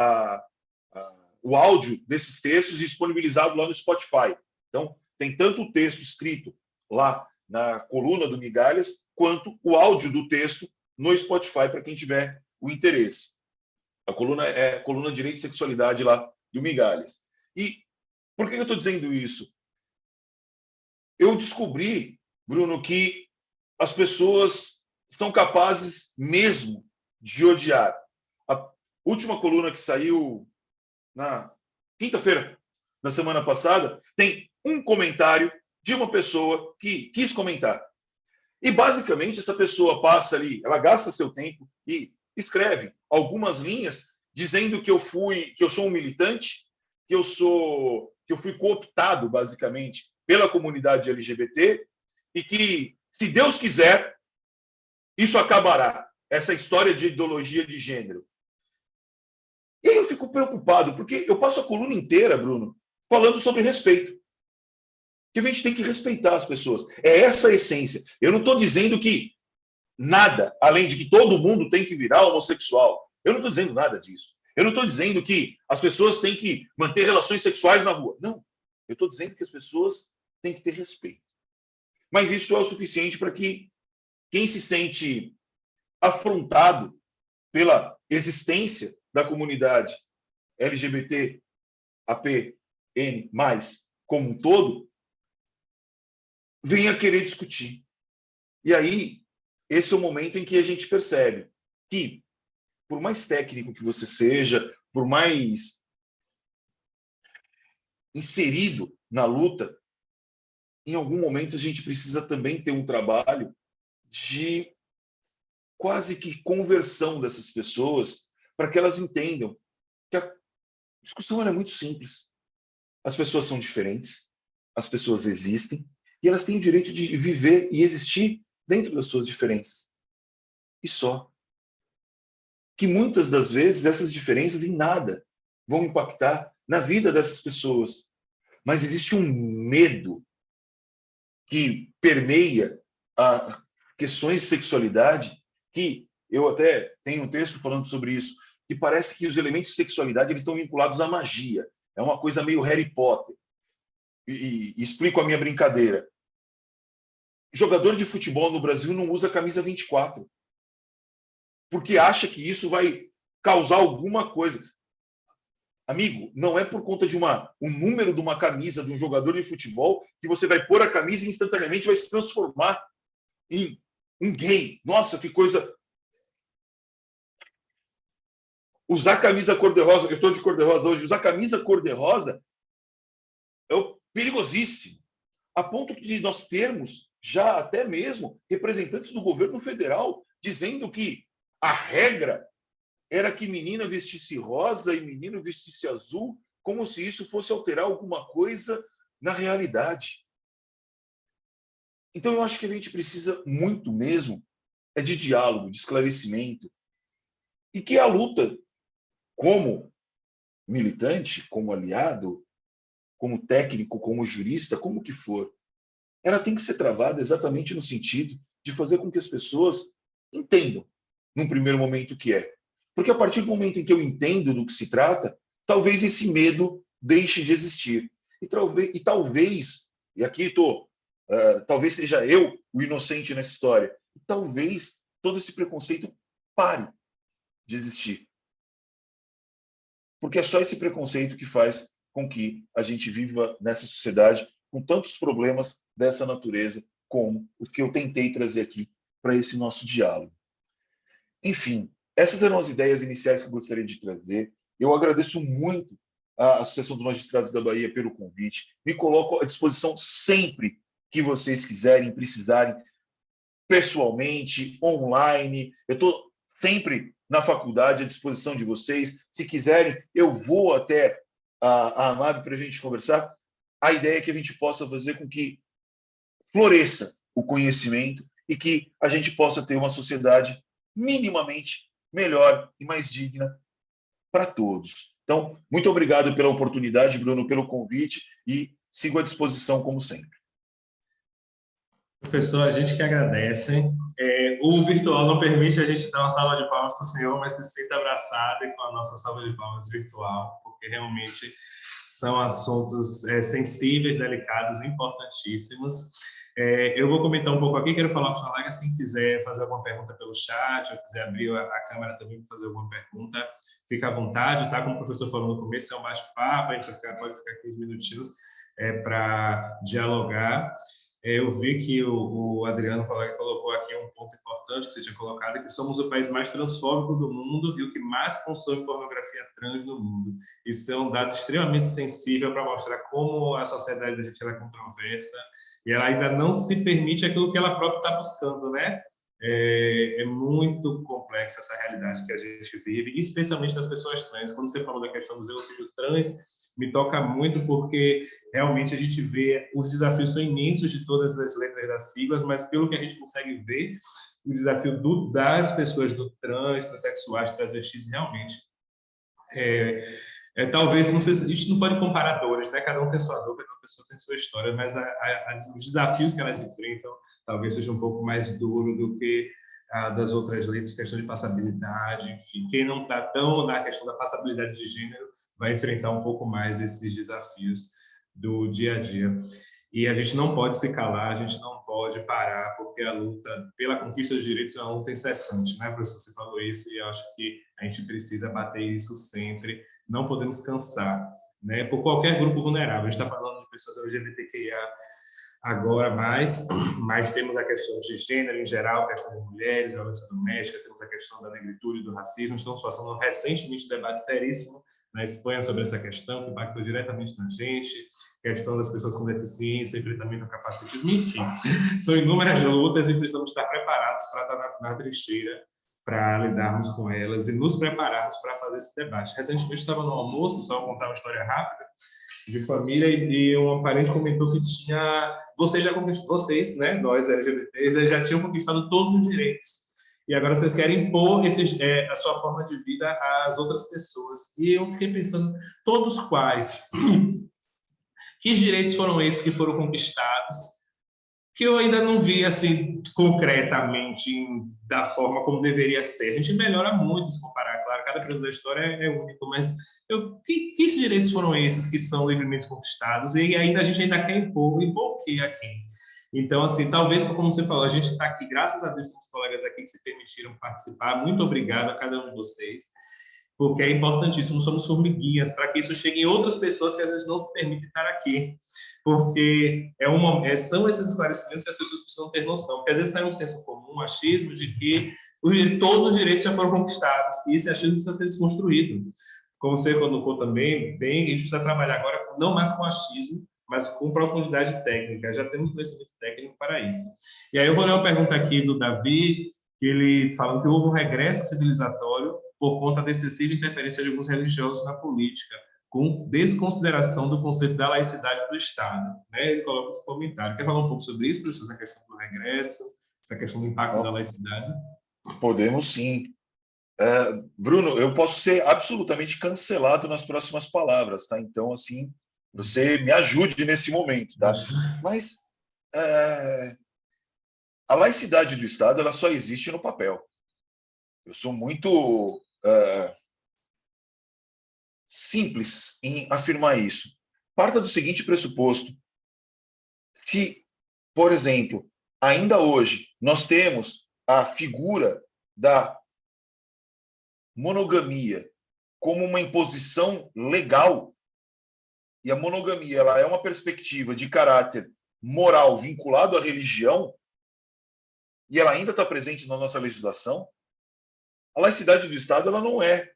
o áudio desses textos disponibilizado lá no Spotify. Então, tem tanto o texto escrito lá na coluna do Migalhas, quanto o áudio do texto no Spotify, para quem tiver o interesse. A coluna é a coluna Direito e Sexualidade lá do Migalhas. E por que eu estou dizendo isso? Eu descobri, Bruno, que as pessoas são capazes mesmo de odiar. A última coluna que saiu na quinta-feira da semana passada tem um comentário de uma pessoa que quis comentar. E, basicamente, essa pessoa passa ali, ela gasta seu tempo e escreve algumas linhas dizendo que eu sou um militante, que eu fui cooptado, basicamente, pela comunidade LGBT e que, se Deus quiser, isso acabará, essa história de ideologia de gênero. E aí eu fico preocupado, porque eu passo a coluna inteira, Bruno, falando sobre respeito. Que a gente tem que respeitar as pessoas. É essa a essência. Eu não estou dizendo que nada, além de que todo mundo tem que virar homossexual. Eu não estou dizendo nada disso. Eu não estou dizendo que as pessoas têm que manter relações sexuais na rua. Não. Eu estou dizendo que as pessoas têm que ter respeito. Mas isso é o suficiente para que quem se sente afrontado pela existência da comunidade LGBT, APN+, como um todo, venha querer discutir. E aí, esse é o momento em que a gente percebe que, por mais técnico que você seja, por mais inserido na luta, em algum momento a gente precisa também ter um trabalho de quase que conversão dessas pessoas para que elas entendam que a discussão é muito simples. As pessoas são diferentes, as pessoas existem e elas têm o direito de viver e existir dentro das suas diferenças. E só. Que muitas das vezes essas diferenças em nada vão impactar na vida dessas pessoas. Mas existe um medo que permeia a questões de sexualidade, que eu até tenho um texto falando sobre isso, que parece que os elementos de sexualidade eles estão vinculados à magia. É uma coisa meio Harry Potter. E explico a minha brincadeira. Jogador de futebol no Brasil não usa camisa 24, porque acha que isso vai causar alguma coisa. Amigo, não é por conta de um número de uma camisa de um jogador de futebol que você vai pôr a camisa e instantaneamente vai se transformar em um gay. Nossa, que coisa. Usar camisa cor-de-rosa, eu estou de cor-de-rosa hoje, usar camisa cor-de-rosa é perigosíssimo. A ponto de nós termos já até mesmo representantes do governo federal dizendo que a regra era que menina vestisse rosa e menino vestisse azul, como se isso fosse alterar alguma coisa na realidade. Então, eu acho que a gente precisa muito mesmo de diálogo, de esclarecimento, e que a luta, como militante, como aliado, como técnico, como jurista, como que for, ela tem que ser travada exatamente no sentido de fazer com que as pessoas entendam, num primeiro momento, o que é. Porque a partir do momento em que eu entendo do que se trata, talvez esse medo deixe de existir. E aqui estou, talvez seja eu o inocente nessa história, e talvez todo esse preconceito pare de existir. Porque é só esse preconceito que faz com que a gente viva nessa sociedade com tantos problemas dessa natureza como os que eu tentei trazer aqui para esse nosso diálogo. Enfim, essas eram as ideias iniciais que eu gostaria de trazer. Eu agradeço muito à Associação dos Magistrados da Bahia pelo convite. Me coloco à disposição sempre que vocês quiserem, precisarem, pessoalmente, online. Eu estou sempre na faculdade à disposição de vocês. Se quiserem, eu vou até a AMAB para a gente conversar. A ideia é que a gente possa fazer com que floresça o conhecimento e que a gente possa ter uma sociedade minimamente melhor e mais digna para todos. Então, muito obrigado pela oportunidade, Bruno, pelo convite e sigo à disposição como sempre. Professor, a gente que agradece. O virtual não permite a gente dar uma salva de palmas para o senhor, mas se sinta abraçado com a nossa salva de palmas virtual, porque realmente são assuntos sensíveis, delicados, importantíssimos. Eu vou comentar um pouco aqui, quero falar para os colegas, quem quiser fazer alguma pergunta pelo chat, ou quiser abrir a câmera também para fazer alguma pergunta, fica à vontade, tá? Como o professor falou no começo, é um bate-papo, a gente pode ficar 15 minutinhos para dialogar. Eu vi que o Adriano, colega, colocou aqui um ponto importante que você tinha colocado, que somos o país mais transfóbico do mundo e o que mais consome pornografia trans no mundo. Isso é um dado extremamente sensível para mostrar como a sociedade da gente é controversa e ela ainda não se permite aquilo que ela própria está buscando, né? É muito complexa essa realidade que a gente vive, especialmente das pessoas trans. Quando você falou da questão dos genocídios trans, me toca muito porque realmente a gente vê os desafios são imensos de todas as letras das siglas, mas pelo que a gente consegue ver, o desafio das pessoas do trans, transexuais, transvestis, realmente talvez, não sei, a gente não pode comparar dores, né? Cada um tem sua dor, cada pessoa tem sua história, mas os desafios que elas enfrentam talvez seja um pouco mais duro do que das outras letras, questão de passabilidade, enfim. Quem não está tão na questão da passabilidade de gênero vai enfrentar um pouco mais esses desafios do dia a dia. E a gente não pode se calar, a gente não pode parar, porque a luta pela conquista dos direitos é uma luta incessante, né, professor? Você falou isso e eu acho que a gente precisa bater isso sempre, não podemos cansar, né? Por qualquer grupo vulnerável. A gente está falando de pessoas LGBTQIA agora mas temos a questão de gênero em geral, a questão de mulheres, violência doméstica, temos a questão da negritude, do racismo. Estamos passando recentemente um debate seríssimo na Espanha sobre essa questão, que impactou diretamente na gente, questão das pessoas com deficiência, enfrentamento ao capacitismo, enfim. São inúmeras lutas e precisamos estar preparados para estar na trincheira, para lidarmos com elas e nos prepararmos para fazer esse debate. Recentemente estava no almoço, só vou contar uma história rápida, de família, e um parente comentou que vocês, né, nós LGBTs, já tinham conquistado todos os direitos. E agora vocês querem impor a sua forma de vida às outras pessoas. E eu fiquei pensando, todos quais? Que direitos foram esses que foram conquistados? Que eu ainda não vi, assim, concretamente, da forma como deveria ser. A gente melhora muito se comparar, claro, cada período da história é único, mas que direitos foram esses que são livremente conquistados? E ainda a gente ainda quer impor o que a quem? Então, assim, talvez, como você falou, a gente está aqui, graças a Deus, com os colegas aqui que se permitiram participar. Muito obrigado a cada um de vocês, porque é importantíssimo, somos formiguinhas, para que isso chegue em outras pessoas que às vezes não se permitem estar aqui, porque são esses esclarecimentos que as pessoas precisam ter noção, porque às vezes sai um senso comum, um achismo de que todos os direitos já foram conquistados, e esse achismo precisa ser desconstruído. Como você colocou também, bem, a gente precisa trabalhar agora não mais com achismo, mas com profundidade técnica. Já temos conhecimento técnico para isso. E aí eu vou ler uma pergunta aqui do Davi, que ele falando que houve um regresso civilizatório por conta da excessiva interferência de alguns religiosos na política, com desconsideração do conceito da laicidade do Estado. Né? Ele coloca esse comentário. Quer falar um pouco sobre isso, professor? Essa questão do regresso, essa questão do impacto da laicidade? Podemos sim. Bruno, eu posso ser absolutamente cancelado nas próximas palavras, tá? Então, assim, você me ajude nesse momento, tá? Mas a laicidade do Estado, ela só existe no papel. Eu sou muito simples em afirmar isso. Parta do seguinte pressuposto: se, por exemplo, ainda hoje nós temos a figura da monogamia como uma imposição legal, e a monogamia ela é uma perspectiva de caráter moral vinculado à religião, e ela ainda está presente na nossa legislação, a laicidade do Estado ela não é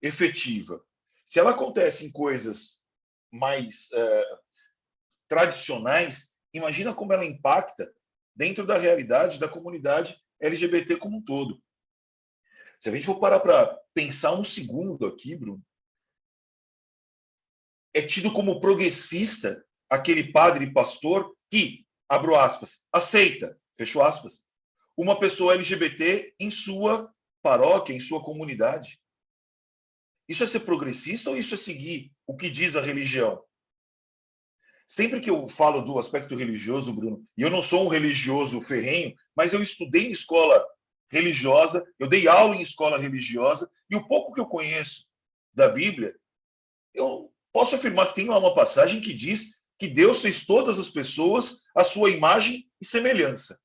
efetiva. Se ela acontece em coisas mais tradicionais, imagina como ela impacta dentro da realidade da comunidade LGBT como um todo. Se a gente for parar para pensar um segundo aqui, Bruno, é tido como progressista aquele padre e pastor que, abro aspas, aceita, fecho aspas, uma pessoa LGBT em sua paróquia, em sua comunidade. Isso é ser progressista ou isso é seguir o que diz a religião? Sempre que eu falo do aspecto religioso, Bruno, e eu não sou um religioso ferrenho, mas eu estudei em escola religiosa, eu dei aula em escola religiosa, e o pouco que eu conheço da Bíblia, eu posso afirmar que tem lá uma passagem que diz que Deus fez todas as pessoas à sua imagem e semelhança.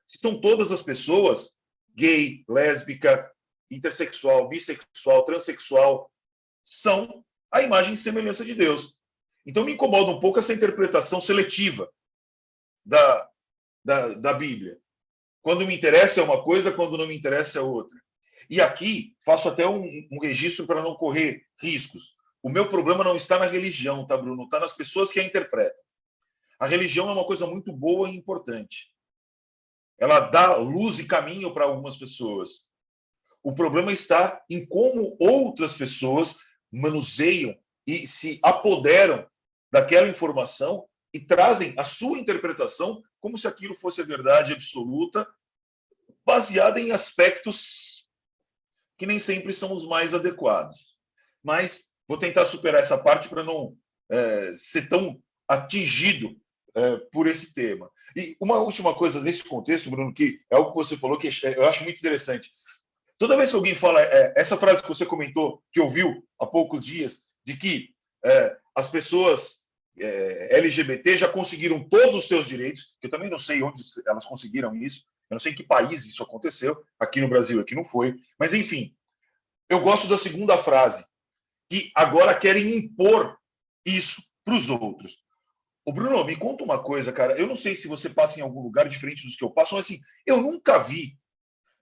Se são todas as pessoas, gay, lésbica, intersexual, bissexual, transexual, são a imagem e semelhança de Deus. Então me incomoda um pouco essa interpretação seletiva da Bíblia. Quando me interessa é uma coisa, quando não me interessa é outra. E aqui faço até um registro para não correr riscos. O meu problema não está na religião, tá, Bruno? Está nas pessoas que a interpretam. A religião é uma coisa muito boa e importante. Ela dá luz e caminho para algumas pessoas. O problema está em como outras pessoas manuseiam e se apoderam daquela informação e trazem a sua interpretação como se aquilo fosse a verdade absoluta, baseada em aspectos que nem sempre são os mais adequados. Mas vou tentar superar essa parte para não ser tão atingido por esse tema. E uma última coisa nesse contexto, Bruno, que é algo que você falou que eu acho muito interessante. Toda vez que alguém fala essa frase que você comentou, que ouviu há poucos dias, de que as pessoas LGBT já conseguiram todos os seus direitos, que eu também não sei onde elas conseguiram isso, eu não sei em que país isso aconteceu, aqui no Brasil aqui não foi, mas enfim, eu gosto da segunda frase, que agora querem impor isso para os outros. O Bruno, me conta uma coisa, cara, eu não sei se você passa em algum lugar diferente dos que eu passo, mas assim, eu nunca vi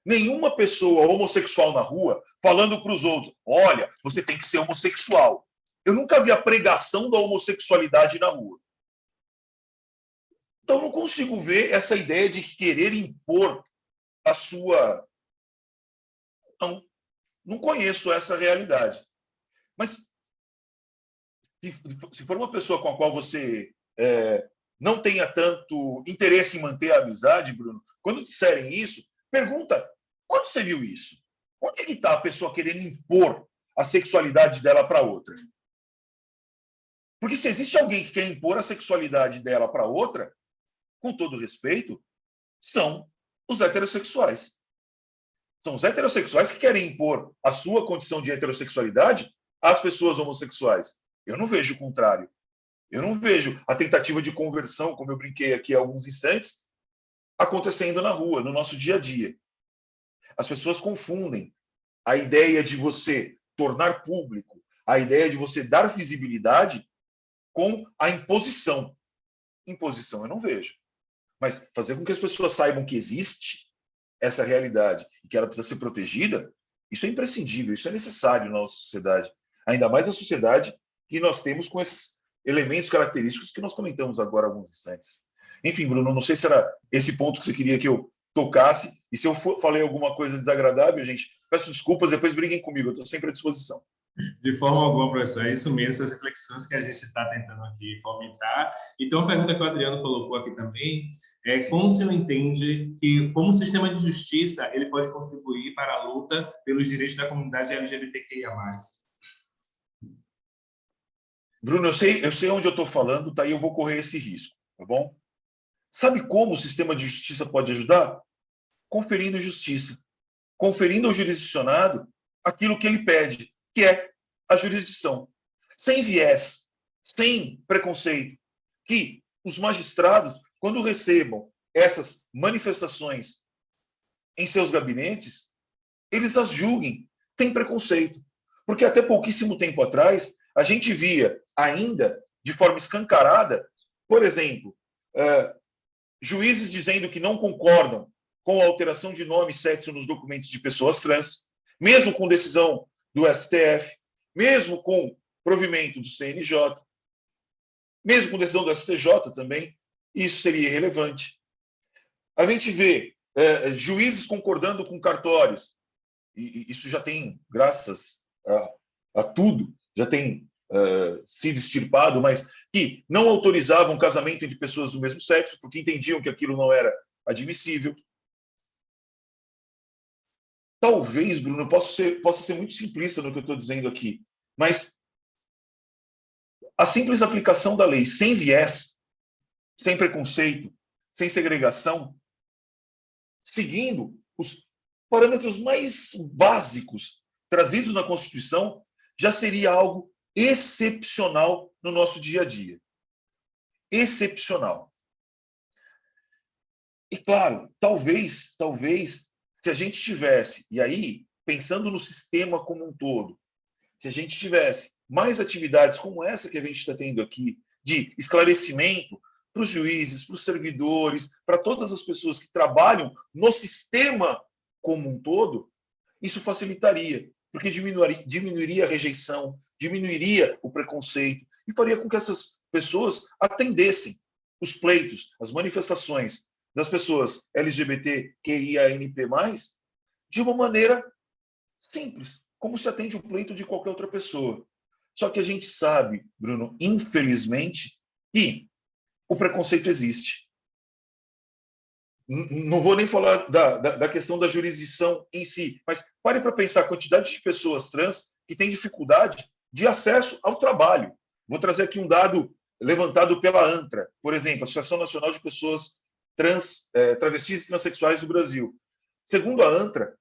nenhuma pessoa homossexual na rua falando para os outros, olha, você tem que ser homossexual. Eu nunca vi a pregação da homossexualidade na rua. Então, não consigo ver essa ideia de querer impor a sua... Não conheço essa realidade. Mas, se for uma pessoa com a qual você não tenha tanto interesse em manter a amizade, Bruno, quando disserem isso, pergunta, onde você viu isso? Onde é que está a pessoa querendo impor a sexualidade dela para outra? Porque se existe alguém que quer impor a sexualidade dela para outra, com todo respeito, são os heterossexuais. São os heterossexuais que querem impor a sua condição de heterossexualidade às pessoas homossexuais. Eu não vejo o contrário. Eu não vejo a tentativa de conversão, como eu brinquei aqui há alguns instantes, acontecendo na rua, no nosso dia a dia. As pessoas confundem a ideia de você tornar público, a ideia de você dar visibilidade com a imposição. Imposição eu não vejo. Mas fazer com que as pessoas saibam que existe essa realidade e que ela precisa ser protegida, isso é imprescindível, isso é necessário na nossa sociedade. Ainda mais a sociedade que nós temos com esses elementos característicos que nós comentamos agora há alguns instantes. Enfim, Bruno, não sei se era esse ponto que você queria que eu tocasse, e se eu falei alguma coisa desagradável, gente, peço desculpas, depois briguem comigo, eu estou sempre à disposição. De forma alguma, professor, é isso mesmo, essas reflexões que a gente está tentando aqui fomentar. Então, a pergunta que o Adriano colocou aqui também é como o senhor entende que, como o sistema de justiça, ele pode contribuir para a luta pelos direitos da comunidade LGBTQIA+. Bruno, eu sei onde eu estou falando, tá aí eu vou correr esse risco, tá bom? Sabe como o sistema de justiça pode ajudar? Conferindo justiça. Conferindo ao jurisdicionado aquilo que ele pede, que é a jurisdição. Sem viés, sem preconceito. Que os magistrados, quando recebam essas manifestações em seus gabinetes, eles as julguem sem preconceito. Porque até pouquíssimo tempo atrás, a gente via ainda, de forma escancarada, por exemplo, juízes dizendo que não concordam com a alteração de nome e sexo nos documentos de pessoas trans, mesmo com decisão do STF, mesmo com provimento do CNJ, mesmo com decisão do STJ também, isso seria irrelevante. A gente vê juízes concordando com cartórios, e isso já tem, graças a tudo, já tem sido extirpado, mas que não autorizavam casamento entre pessoas do mesmo sexo, porque entendiam que aquilo não era admissível. Talvez, Bruno, eu possa ser muito simplista no que eu estou dizendo aqui, mas a simples aplicação da lei sem viés, sem preconceito, sem segregação, seguindo os parâmetros mais básicos trazidos na Constituição, já seria algo excepcional no nosso dia a dia. Excepcional. E, claro, talvez, se a gente tivesse, e aí, pensando no sistema como um todo, se a gente tivesse mais atividades como essa que a gente está tendo aqui, de esclarecimento para os juízes, para os servidores, para todas as pessoas que trabalham no sistema como um todo, isso facilitaria, porque diminuiria a rejeição, diminuiria o preconceito e faria com que essas pessoas atendessem os pleitos, as manifestações das pessoas LGBTQIANP+, de uma maneira simples, como se atende o pleito de qualquer outra pessoa. Só que a gente sabe, Bruno, infelizmente, que o preconceito existe. Não vou nem falar da questão da jurisdição em si, mas pare para pensar a quantidade de pessoas trans que têm dificuldade de acesso ao trabalho. Vou trazer aqui um dado levantado pela ANTRA, por exemplo, Associação Nacional de Pessoas Travestis e Transsexuais do Brasil. Segundo a ANTRA,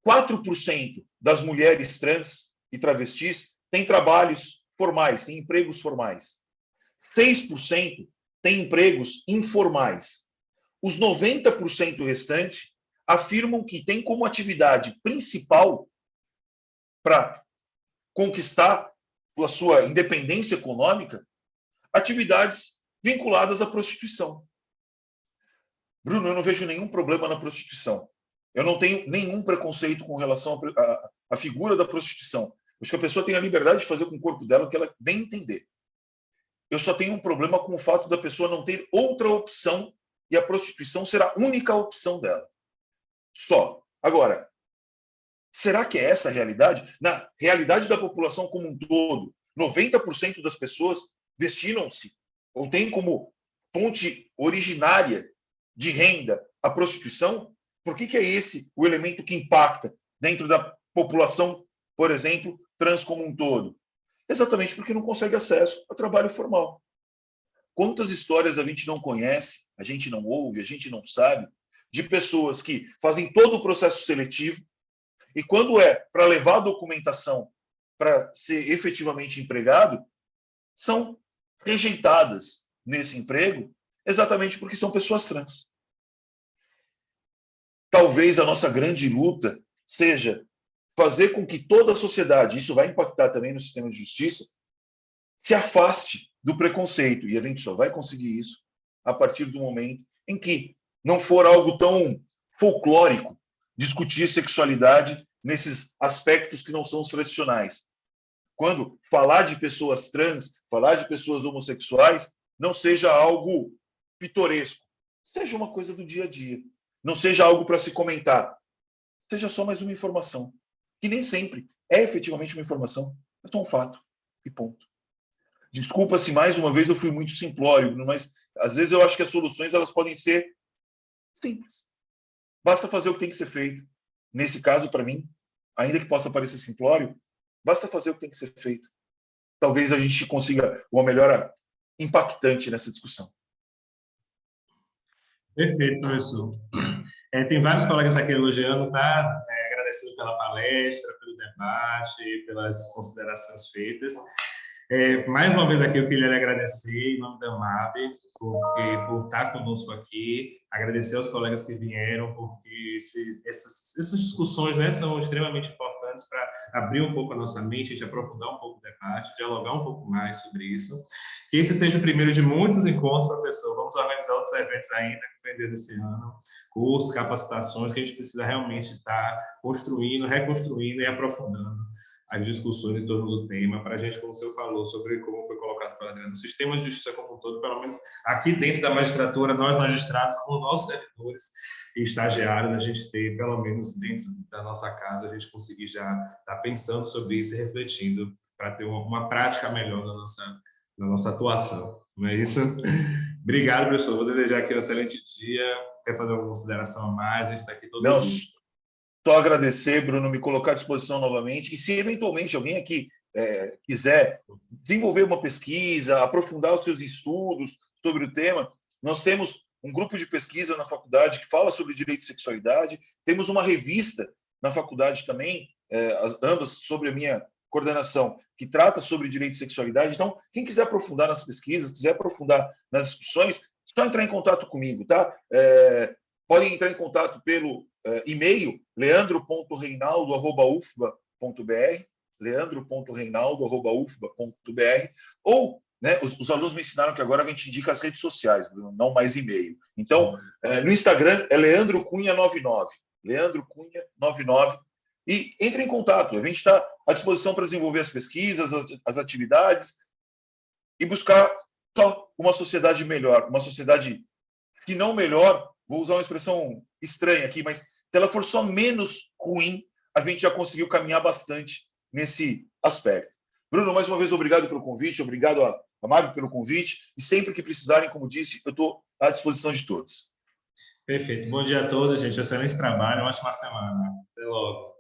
4% das mulheres trans e travestis têm trabalhos formais, têm empregos formais. 6% têm empregos informais. Os 90% restante afirmam que têm como atividade principal para conquistar a sua independência econômica atividades vinculadas à prostituição. Bruno, eu não vejo nenhum problema na prostituição. Eu não tenho nenhum preconceito com relação à figura da prostituição. Acho que a pessoa tem a liberdade de fazer com o corpo dela o que ela bem entender. Eu só tenho um problema com o fato da pessoa não ter outra opção e a prostituição ser a única opção dela. Só. Agora, será que é essa a realidade? Na realidade da população como um todo, 90% das pessoas destinam-se ou têm como fonte originária de renda a prostituição? Por que é esse o elemento que impacta dentro da população, por exemplo, trans como um todo? Exatamente porque não consegue acesso a trabalho formal. Quantas histórias a gente não conhece, a gente não ouve, a gente não sabe, de pessoas que fazem todo o processo seletivo e quando é para levar a documentação para ser efetivamente empregado, são rejeitadas nesse emprego exatamente porque são pessoas trans. Talvez a nossa grande luta seja fazer com que toda a sociedade, isso vai impactar também no sistema de justiça, se afaste do preconceito. E a gente só vai conseguir isso a partir do momento em que não for algo tão folclórico discutir sexualidade nesses aspectos que não são os tradicionais. Quando falar de pessoas trans, falar de pessoas homossexuais, não seja algo pitoresco, seja uma coisa do dia a dia. Não seja algo para se comentar. Seja só mais uma informação, que nem sempre é efetivamente uma informação, é só um fato e ponto. Desculpa se mais uma vez eu fui muito simplório, mas às vezes eu acho que as soluções elas podem ser simples. Basta fazer o que tem que ser feito. Nesse caso, para mim, ainda que possa parecer simplório, basta fazer o que tem que ser feito. Talvez a gente consiga uma melhora impactante nessa discussão. Perfeito, professor. Tem vários colegas aqui elogiando, tá? Agradecendo pela palestra, pelo debate, pelas considerações feitas. Mais uma vez aqui eu queria lhe agradecer em nome da MAB por estar conosco aqui, agradecer aos colegas que vieram, porque essas discussões, né, são extremamente importantes para abrir um pouco a nossa mente, a gente aprofundar um pouco o debate, dialogar um pouco mais sobre isso. Que esse seja o primeiro de muitos encontros, professor. Vamos organizar outros eventos ainda que vem desse ano, cursos, capacitações, que a gente precisa realmente estar construindo, reconstruindo e aprofundando as discussões em torno do tema, para a gente, como o senhor falou, sobre como foi colocado pela Adriana, no sistema de justiça como um todo, pelo menos aqui dentro da magistratura, nós magistrados, com nossos servidores e estagiários, a gente ter, pelo menos dentro da nossa casa, a gente conseguir já estar pensando sobre isso e refletindo para ter uma prática melhor na nossa atuação. Não é isso? Obrigado, professor. Vou desejar aqui um excelente dia. Quer fazer alguma consideração a mais? A gente está aqui todo dia. Só agradecer, Bruno, me colocar à disposição novamente. E se eventualmente alguém aqui quiser desenvolver uma pesquisa, aprofundar os seus estudos sobre o tema, nós temos um grupo de pesquisa na faculdade que fala sobre direito e sexualidade, temos uma revista na faculdade também, ambas sobre a minha coordenação, que trata sobre direito e sexualidade. Então, quem quiser aprofundar nas pesquisas, quiser aprofundar nas discussões, só entrar em contato comigo, tá? Podem entrar em contato pelo e-mail leandro.reinaldo@ufba.br, leandro.reinaldo@ufba.br, ou, né, os alunos me ensinaram que agora a gente indica as redes sociais, não mais e-mail. Então, no Instagram é Leandro Cunha 99, Leandro Cunha 99, e entre em contato. A gente está à disposição para desenvolver as pesquisas, as atividades e buscar só uma sociedade melhor, uma sociedade, se não melhor, vou usar uma expressão estranha aqui, mas se ela for só menos ruim, a gente já conseguiu caminhar bastante nesse aspecto. Bruno, mais uma vez, obrigado pelo convite, obrigado a Mário pelo convite, e sempre que precisarem, como disse, eu estou à disposição de todos. Perfeito. Bom dia a todos, gente. Excelente trabalho, uma ótima semana. Até logo.